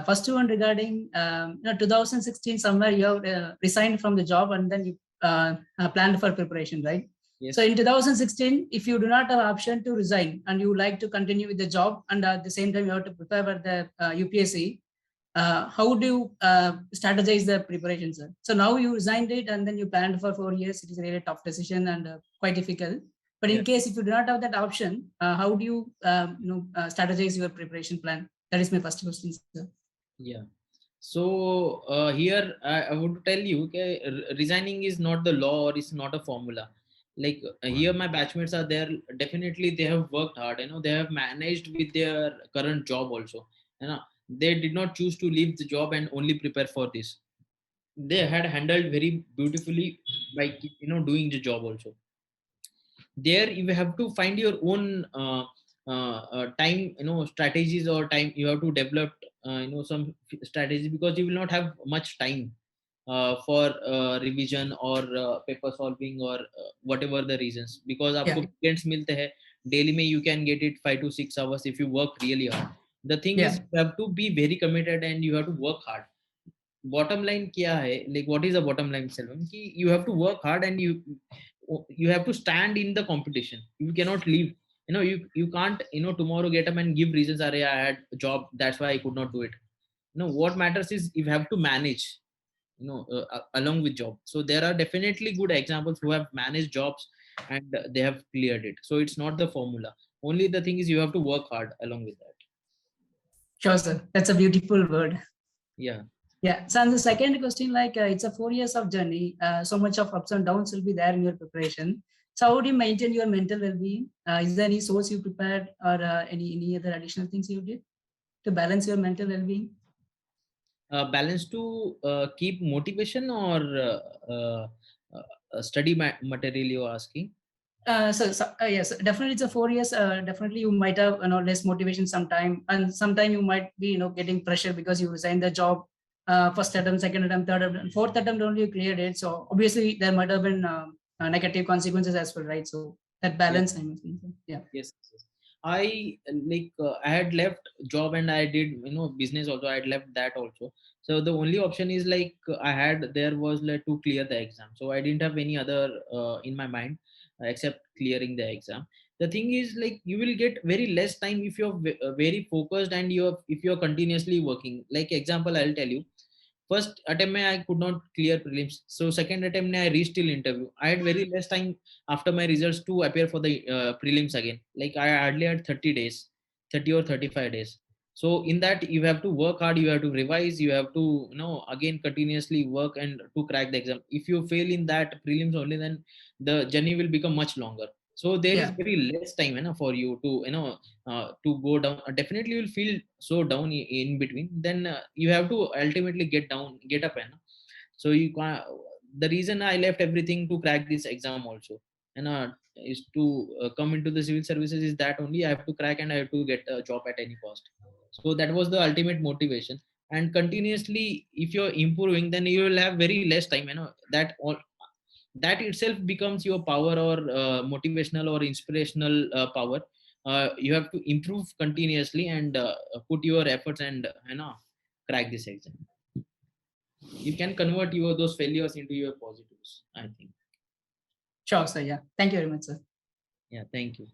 First one regarding 2016 somewhere you have resigned from the job and then you planned for preparation, right? Yes. So in 2016 if you do not have option to resign and you like to continue with the job and at the same time you have to prepare for the UPSC, how do you strategize the preparation, sir? So now you resigned it and then you planned for 4 years. It is a really tough decision and quite difficult. But in case if you do not have that option, how do you strategize your preparation plan? That is my first question, sir. Yeah. So here I would tell you resigning is not the law or it's not a formula. Like here my batchmates are there, definitely they have worked hard, they have managed with their current job also, they did not choose to leave the job and only prepare for this. They had handled very beautifully by doing the job also. There you have to find your own time strategies, or time you have to develop some strategies, because you will not have much time for revision or paper solving or whatever the reasons, because aapko weekends milte hai daily mein, you can get it 5 to 6 hours if you work really hard. The thing is you have to be very committed and you have to work hard. Bottom line kya hai, like what is the bottom line, Selvam, ki you have to work hard and you have to stand in the competition. You cannot leave. You can't tomorrow get up and give reasons, I had a job, that's why I could not do it. What matters is you have to manage along with job. So there are definitely good examples who have managed jobs and they have cleared it. So it's not the formula, only the thing is you have to work hard along with that. Sure, sir. That's a beautiful word. Yeah. Yeah. So, and the second question, like it's a 4 years of journey. So much of ups and downs will be there in your preparation. So, how do you maintain your mental well-being? Is there any source you prepared, or any other additional things you did to balance your mental well-being? Balance to keep motivation or study material you're asking? Yes, definitely it's a 4 years. Definitely you might have less motivation sometime, and sometime you might be getting pressure because you resigned the job. First attempt, second attempt, third attempt, fourth attempt only you cleared it. So obviously there might have been negative consequences as well, right? So that balance, I'm thinking. Yeah. Yes. I I had left job and I did business also. I had left that also. So the only option is I had there was to clear the exam. So I didn't have any other in my mind except clearing the exam. The thing is you will get very less time if you're very focused and if you're continuously working. Like example, I'll tell you. First attempt mein I could not clear prelims. So second attempt mein I reached till interview. I had very less time after my results to appear for the prelims again. Like I hardly had 30 days, 30 or 35 days. So in that you have to work hard, you have to revise, you have to again continuously work and to crack the exam. If you fail in that prelims only, then the journey will become much longer. So there is Yeah. very less time for you to to go down. Definitely you'll feel so down in between, then you have to ultimately get up. So you can, the reason I left everything to crack this exam also, and is to come into the civil services, is that only I have to crack and I have to get a job at any cost. So that was the ultimate motivation. And continuously if you're improving, then you will have very less time, that all, that itself becomes your power, or motivational or inspirational power. You have to improve continuously and put your efforts and crack this exam. You can convert your those failures into your positives, I think. Sure, sir. Yeah. Thank you very much, sir. Yeah, thank you.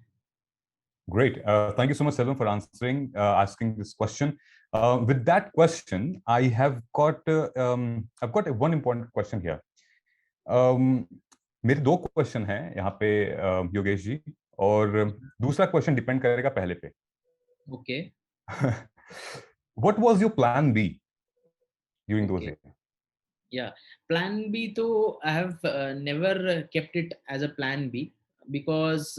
Great. Thank you so much, Selvam, for asking this question. With that question, I've got one important question here. मेरे दो question हैं यहाँ पे योगेश जी, और दूसरा question depend करेगा पहले पे. Okay. What was your plan B during those days? Yeah, plan B तो I have never kept it as a plan B, because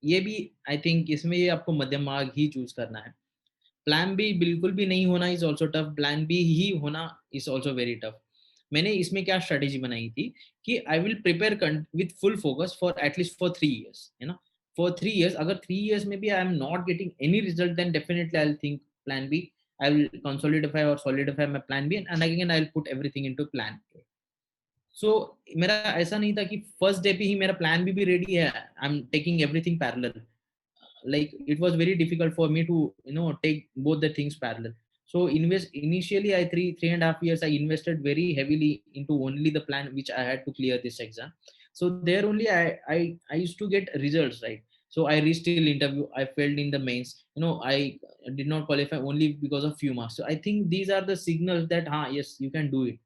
ये भी I think इसमें ये आपको मध्यम मार्ग ही चूज करना है. प्लान बी बिल्कुल भी नहीं होना is also tough, plan B ही होना इज ऑल्सो वेरी टफ. मैंने इसमें क्या स्ट्रेटेजी बनाई थी कि I will prepare with full focus for at least for 3 years, for 3 years. अगर 3 years में भी I am not getting any result, then definitely I will think plan B. I will consolidify और solidify my plan B, and again I will put everything into plan A. So मेरा ऐसा नहीं था कि first day पे ही मेरा plan be ready है, I am taking everything parallel. Like it was very difficult for me to take both the things parallel. So initially I 3.5 years I invested very heavily into only the plan which I had to clear this exam. So there only I used to get results, right? So I reached till interview, I failed in the mains, I did not qualify only because of few marks. So I think these are the signals that yes, you can do it.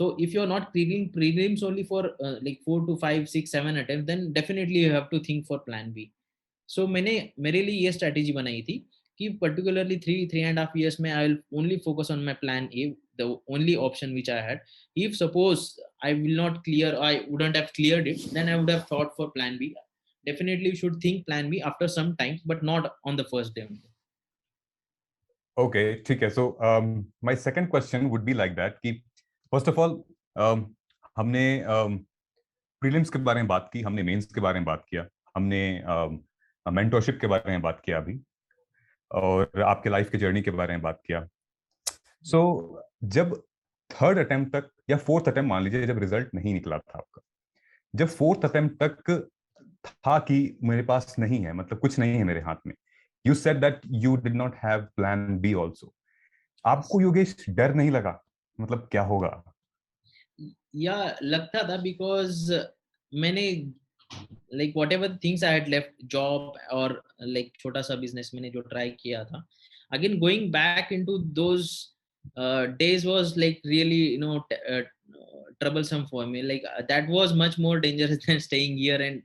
So if you're not clearing prelims only for like 4 to 5 6 7 attempts, then definitely you have to think for plan B. So मैंने मेरे लिए ये strategy बनाई थी कि particularly 3.5 years में I will only focus on my plan A, the only option which I had. If suppose I will not clear, I wouldn't have cleared it, then I would have thought for plan B. Definitely you should think plan B after some time, but not on the first day. Okay, ठीक है. So my second question would be like that कि first of all हमने prelims के बारे में बात की, हमने mains के बारे में बात किया, हमने मेंटरशिप के बारे में बात किया अभी, और आपके लाइफ के जर्नी के बारे में बात किया. सो जब थर्ड अटेम्प्ट तक या फोर्थ अटेम्प्ट मान लीजिए, जब रिजल्ट नहीं निकला था आपका, जब फोर्थ अटेम्प्ट तक था कि मेरे पास नहीं है, मतलब कुछ नहीं है मेरे हाथ में, you said that you did not have plan be also. आपको योगेश डर नहीं लगा, मतलब क्या होगा? या लगता था, बिकॉज मैंने like whatever things I had left, job or like छोटा सा business मैंने जो try किया था, again going back into those days was like really, you know, troublesome for me. Like that was much more dangerous than staying here and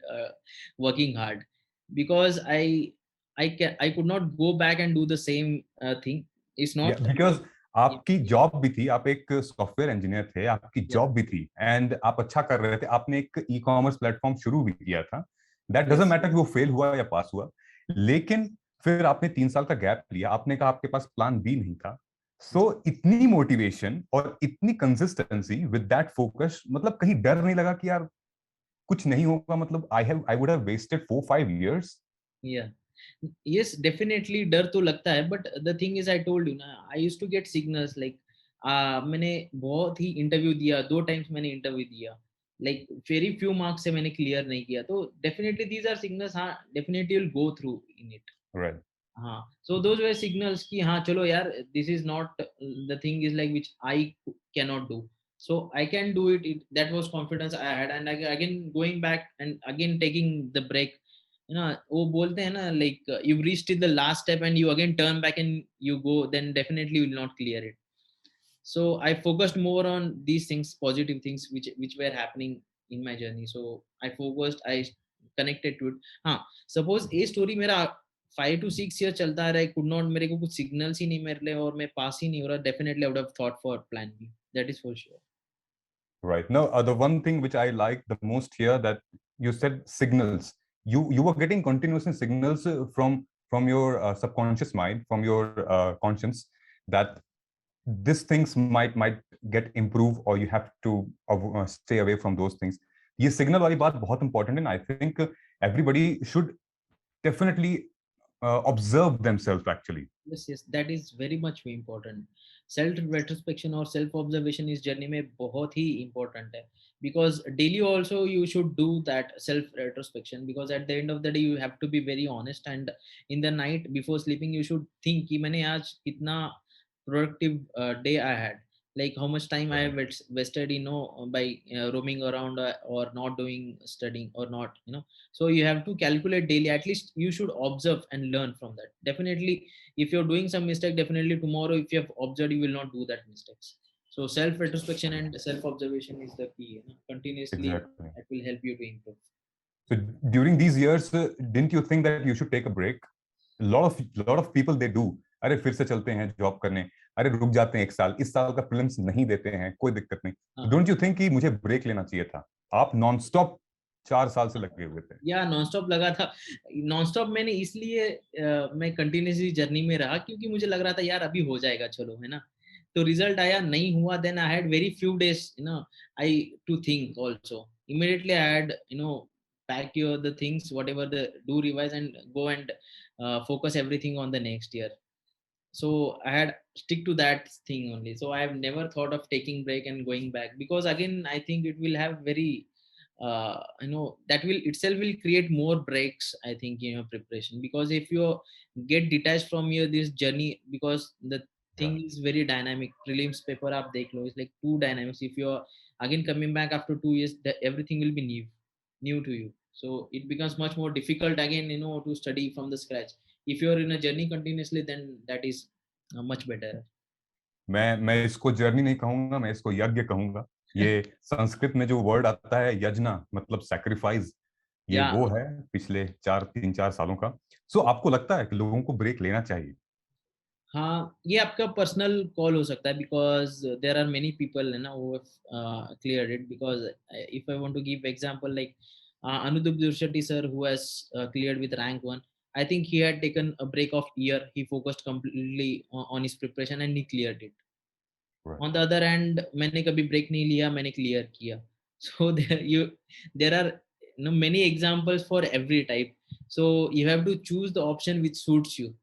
working hard, because I could not go back and do the same thing. It's not. Because Yeah, आपकी job भी थी, आप एक software engineer थे, आपकी yeah, job भी थी and आप अच्छा कर रहे थे, आपने एक ई कॉमर्स प्लेटफॉर्म शुरू भी किया था. दैट डजंट yes, मैटर कि वो फेल हुआ या पास हुआ, लेकिन फिर आपने 3 साल का गैप लिया, आपने कहा आपके पास प्लान बी नहीं था. सो इतनी मोटिवेशन और इतनी कंसिस्टेंसी विद दैट फोकस, मतलब कहीं डर नहीं लगा कि यार कुछ नहीं होगा, मतलब I would have wasted 4-5 years. yeah. Yes, definitely डर तो लगता है, but the thing is I told you ना, I used to get signals like मैंने बहुत ही इंटरव्यू दिया, 2 times मैंने इंटरव्यू दिया, like very few marks से मैंने क्लियर नहीं किया, तो definitely these are signals, हाँ definitely you'll go through in it. Right. हाँ, so those were signals कि हाँ चलो यार, this is not the thing is like which I cannot do, so I can do it. That was confidence I had, and again going back and again taking the break, you know, वो बोलते हैं ना, like you've reached till the last step and you again turn back and you go, then definitely you will not clear it. So I focused more on these things, positive things which were happening in my journey. So I connected to it. हाँ, suppose ये story मेरा 5 to 6 years चलता रहा, could not, मेरे को कुछ signals ही नहीं मिल रहे और मैं पास ही नहीं हो रहा, definitely I would have thought for plan B. That is for sure. Right. Now, the one thing which I like the most here, that you said signals. You were getting continuous signals from your subconscious mind, from your conscience, that these things might get improved, or you have to stay away from those things. ये signal वाली बात बहुत important है. I think everybody should definitely observe themselves actually. Yes, that is very much important. Self retrospection or self observation is journey में बहुत ही important है, because daily also you should do that self retrospection, because at the end of the day you have to be very honest, and in the night before sleeping you should think कि मैंने आज कितना productive day I had, like how much time I have wasted, you know, by roaming around or not doing studying or not, you know. So you have to calculate daily, at least you should observe and learn from that. Definitely if you're doing some mistake, definitely tomorrow if you have observed, you will not do that mistakes. So self retrospection and self observation is the key, you know? Continuously Exactly. that will help you to improve. So during these years, didn't you think that you should take a break? A lot of people they do. अरे फिर से चलते हैं job करने, अरे रुक जाते हैं 1 साल, इस साल का प्रीलिम्स नहीं देते हैं, कोई दिक्कत नहीं. डोंट यू थिंक कि मुझे ब्रेक लेना चाहिए था? आप नॉन स्टॉप 4 साल से लगे हुए थे. या नॉन स्टॉप लगा था. नॉन स्टॉप मैंने इसलिए मैं कंटिन्यूसली जर्नी में रहा क्योंकि मुझे लग रहा था यार अभी हो जाएगा, चलो, है ना. तो रिजल्ट आया, नहीं हुआ, then I had very few days, you know, I to think also. Immediately I had, you know, pack your the things, whatever the do, revise and go and focus everything on the next year. So I had stick to that thing only. So I have never thought of taking break and going back, because again I think it will have very you know, that will itself will create more breaks, I think, in your preparation, because if you get detached from your this journey, because the thing is very dynamic. Prelims paper aap dekh lo, it's like too dynamics. If you're again coming back after 2 years, everything will be new to you, so it becomes much more difficult again, you know, to study from the scratch. If you're in a journey continuously, then that is much better. मैं इसको journey नहीं कहूंगा, मैं इसको यज्ञ कहूंगा. ये संस्कृत में जो वर्ड आता है यज्ञ, मतलब सैक्रिफाइस, ये Yeah. वो है पिछले 3-4 सालों का. सो आपको लगता है कि लोगों को ब्रेक लेना चाहिए? हाँ, ये आपका पर्सनल कॉल हो सकता है, because there are many people है ना who have cleared it. Because if I want to give example, like Anudip Durshati sir, who has cleared with rank 1, I think he had taken a break of year. He focused completely on his preparation and he cleared it. Right. On the other hand, मैंने कभी break नहीं लिया, मैंने clear किया. So there are, you know, many examples for every type. So you have to choose the option which suits you.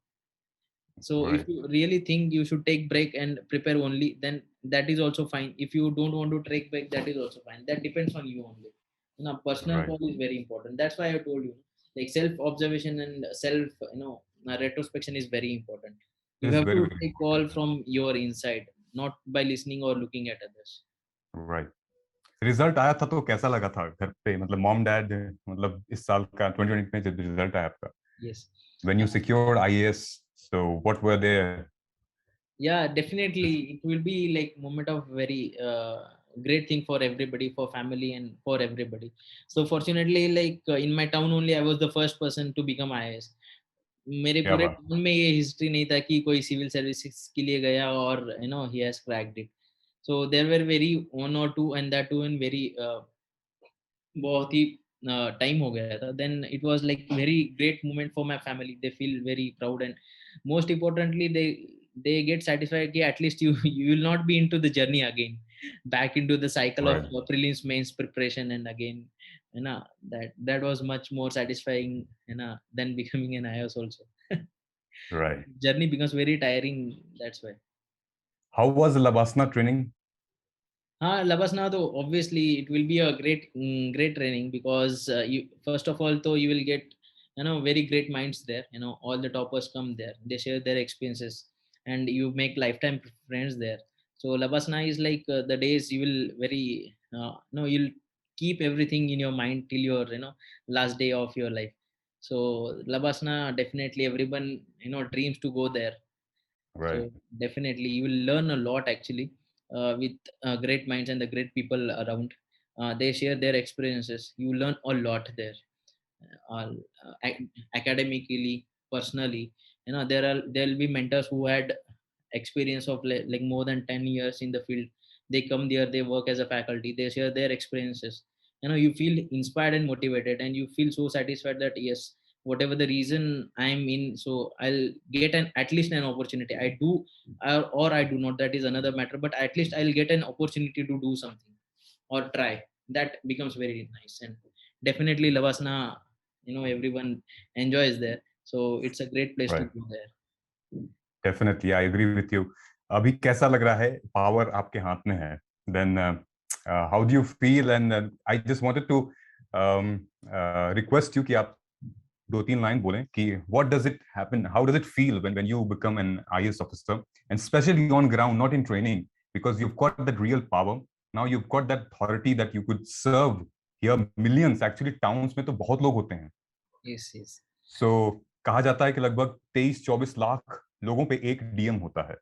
So Right. if you really think you should take break and prepare only, then that is also fine. If you don't want to take break, that is also fine. That depends on you only. You know, personal Right. call is very important. That's why I told you, like self observation and self, you know, retrospection is very important. You This is have very, to very take important. call from your inside, not by listening or looking at others. Right. Result आया था तो कैसा लगा था घर पे, मतलब mom dad, मतलब इस साल का 2020 में जब रिजल्ट आया आपका, Yes. when you secured IAS, so what were their? Yeah, definitely it will be like moment of very great thing for everybody, for family and for everybody. So fortunately, like in my town only I was the first person to become IAS. मेरे क्या पूरे बात, town में ये history नहीं था कि कोई सिविल सर्विसेज के लिए गया और he has cracked it. So there were very one or two, and that too in very बहुत ही टाइम हो गया था. Then it was like very great moment for my family. They feel very proud, and most importantly they get satisfied कि at least you will not be into the journey again, back into the cycle of right, prelims mains preparation, and again that was much more satisfying than becoming an IAS also. right. Journey becomes very tiring, that's why. How was Labasna training? Labasna though obviously it will be a great training, because you first of all though you will get very great minds there. All the toppers come there, they share their experiences, and you make lifetime friends there. So Labasna is like the days you will very you'll keep everything in your mind till your last day of your life. So Labasna, definitely everyone dreams to go there. Right, So definitely you will learn a lot actually, with great minds and the great people around. They share their experiences. You learn a lot there, uh, academically, personally. There'll be mentors who had experience of like more than 10 years in the field. They come there, they work as a faculty, they share their experiences. You feel inspired and motivated, and you feel so satisfied that yes, whatever the reason I'm in, so I'll get an at least an opportunity. I do, or I do not, that is another matter, but at least I'll get an opportunity to do something or try. That becomes very nice. And definitely Lavasana, everyone enjoys there, so it's a great place to right. go there. Definitely, I agree with you. अभी कैसा लग रहा है, power आपके हाथ में है, then how do you feel? And I just wanted to request you कि आप दो तीन लाइन बोलें कि what does it happen, how does it feel when you become an IAS officer, and especially on ground, not in training, because you've got that real power. Now you've got that authority that you could serve here millions. Actually towns में तो बहुत लोग होते हैं. Yes, yes. So कहा जाता है कि लगभग 23-24 लाख लोगों पे एक डीएम होता है.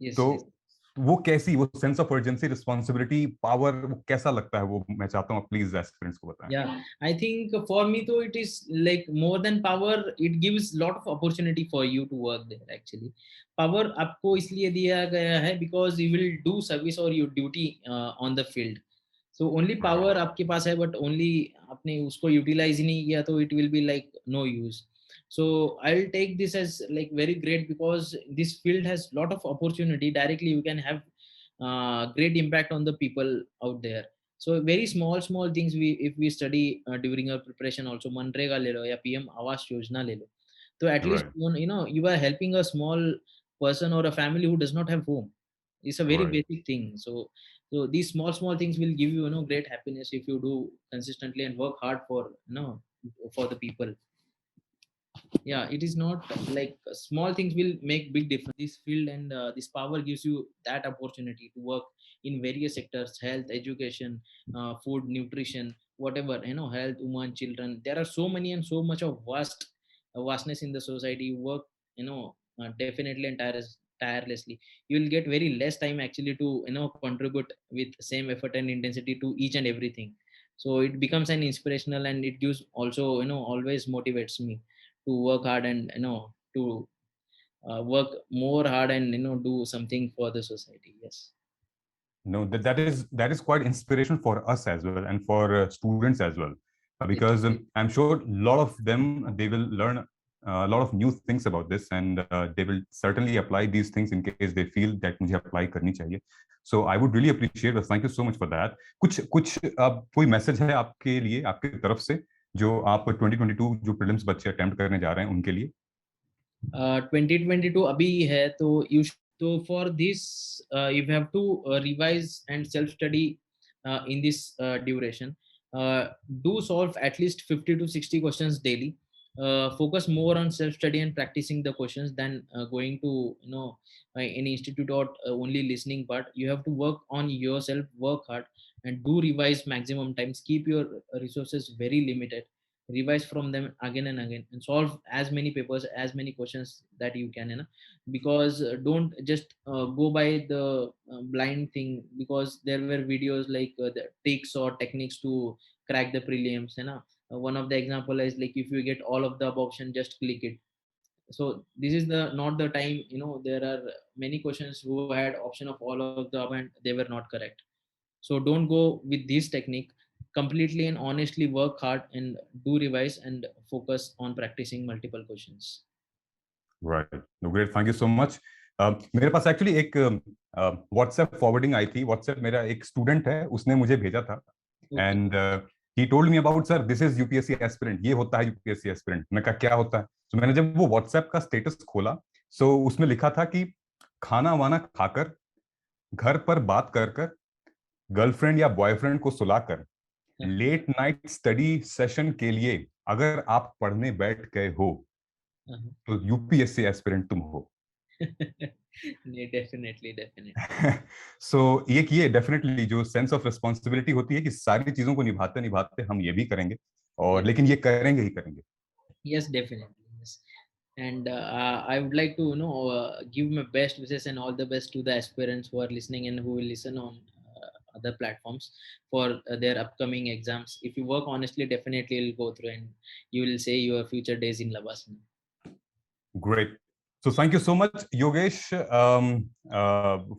Yes, तो yes. वो कैसी, वो sense of urgency, responsibility, power, वो कैसा लगता है, वो मैं चाहता हूँ प्लीज एस्पिरेंट्स को बताएं. Yeah, I think for me though it is like more than power. It gives lot of opportunity for you to work there. Actually, power आपको इसलिए दिया गया है because you will do service or your duty on the field. So only power आपके पास है, but only आपने उसको utilize ही नहीं किया तो it will be like no use. So I'll take this as like very great, because this field has lot of opportunity. Directly you can have great impact on the people out there. So very small things, we if we study during our preparation also, MNREGA ले लो या PM Awas Yojana ले लो, तो at least Right, you are helping a small person or a family who does not have home. It's a very right. basic thing. So these small things will give you great happiness if you do consistently and work hard for for the people. Yeah, it is not like small things will make big difference. This field and this power gives you that opportunity to work in various sectors: health, education, food, nutrition, whatever, health, women, children. There are so many and so much of vastness in the society. You work definitely and tirelessly. You will get very less time actually to contribute with same effort and intensity to each and everything. So it becomes an inspirational, and it gives also always motivates me to work hard and to work more hard and do something for the society. Yes. No, that is quite inspirational for us as well, and for students as well, Yes. because I'm sure a lot of them, they will learn a lot of new things about this, and they will certainly apply these things in case they feel that मुझे apply करनी चाहिए. So I would really appreciate this. Thank you so much for that. कुछ अब कोई message है आपके लिए, आपकी तरफ से, जो आप 2022 जो प्रीलिम्स बच्चे अटेम्प्ट करने जा रहे हैं उनके लिए? 2022 अभी है तो तो for this you have to revise and self study in this duration. Do solve at least 50 to 60 questions daily. Focus more on self study and practicing the questions than going to any institute or only listening part. You have to work on yourself, work hard, and do revise maximum times. Keep your resources very limited. Revise from them again and again, and solve as many papers, as many questions that you can, you know, because don't just go by the blind thing, because there were videos like the tricks or techniques to crack the prelims, you know. One of the example is like, if you get all of the above option, just click it. So this is the not the time, you know. There are many questions who had option of all of the above and they were not correct. So don't go with this technique. Completely and honestly work hard and do revise and focus on practicing multiple questions. Right. No, great. Thank you so much. मेरे पास actually एक WhatsApp forwarding आई थी. WhatsApp मेरा एक student है, उसने मुझे भेजा था. And he told me about, sir this is UPSC aspirant. ये होता है यूपीएससी एस्पिरेंट. मैं कहा क्या होता है? तो मैंने जब वो व्हाट्सएप का स्टेटस खोला, सो उसमें लिखा था कि खाना वाना खाकर, घर पर बात कर कर, गर्लफ्रेंड या बॉयफ्रेंड को सुलाकर, लेट नाइट स्टडी सेशन के लिए अगर आप पढ़ने बैठ गए हो तो यूपीएससी एस्पिरेंट तुम हो. डेफिनेटली. सो ये डेफिनेटली जो सेंस ऑफ रिस्पॉन्सिबिलिटी होती है कि सारी चीजों को निभाते निभाते हम ये भी करेंगे, और लेकिन ये करेंगे ही करेंगे. Yes, definitely. Yes. And I would like to, you know, give my best wishes and all the best to the aspirants who are listening and who will listen on other platforms for their upcoming exams. If you work honestly, definitely you'll go through and you will say your future days in Labasana. Great. So thank you so much, Yogesh,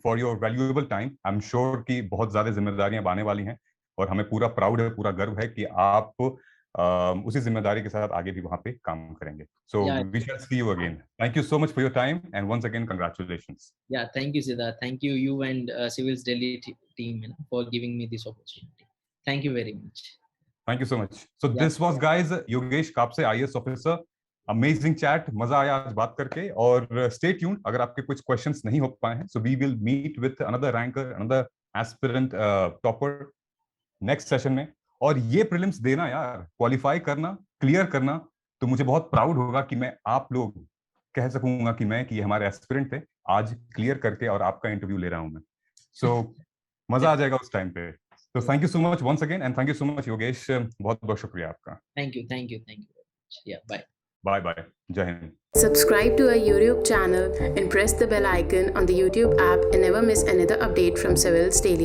for your valuable time. I'm sure कि बहुत ज़्यादा जिम्मेदारियां आने वाली हैं, और हमें पूरा प्राउड है, पूरा गर्व है कि आप उसी जिम्मेदारी के साथ आगे भी वहाँ पे काम करेंगे. So we shall see you again. Thank you so much for your time, and once again, congratulations. Yeah, thank you, Siddharth. Thank you, you and CivilsDaily team, you know, for giving me this opportunity. Thank you very much. Thank you so much. So this was, guys, Yogesh Kapse, IAS officer. Amazing chat, मजा आया आज बात करके. और stay tuned, अगर आपके कुछ questions नहीं हो पाए हैं, so we will meet with another ranker, another aspirant topper next session में. और ये प्रीलिम्स देना यार, क्वालिफाई करना, क्लियर करना, तो मुझे बहुत प्राउड होगा कि मैं आप लोग कह सकूंगा कि ये हमारे एस्पिरेंट थे, आज क्लियर करके और आपका इंटरव्यू ले रहा हूं मैं. सो मजा आ जाएगा उस टाइम पे. तो thank you so much once again, and thank you so much Yogesh. बहुत बहुत शुक्रिया आपका. Thank you. Yeah, bye. Bye. Jai Hind. Subscribe to our YouTube channel and press the bell icon on the YouTube app and never miss another update from CivilsDaily.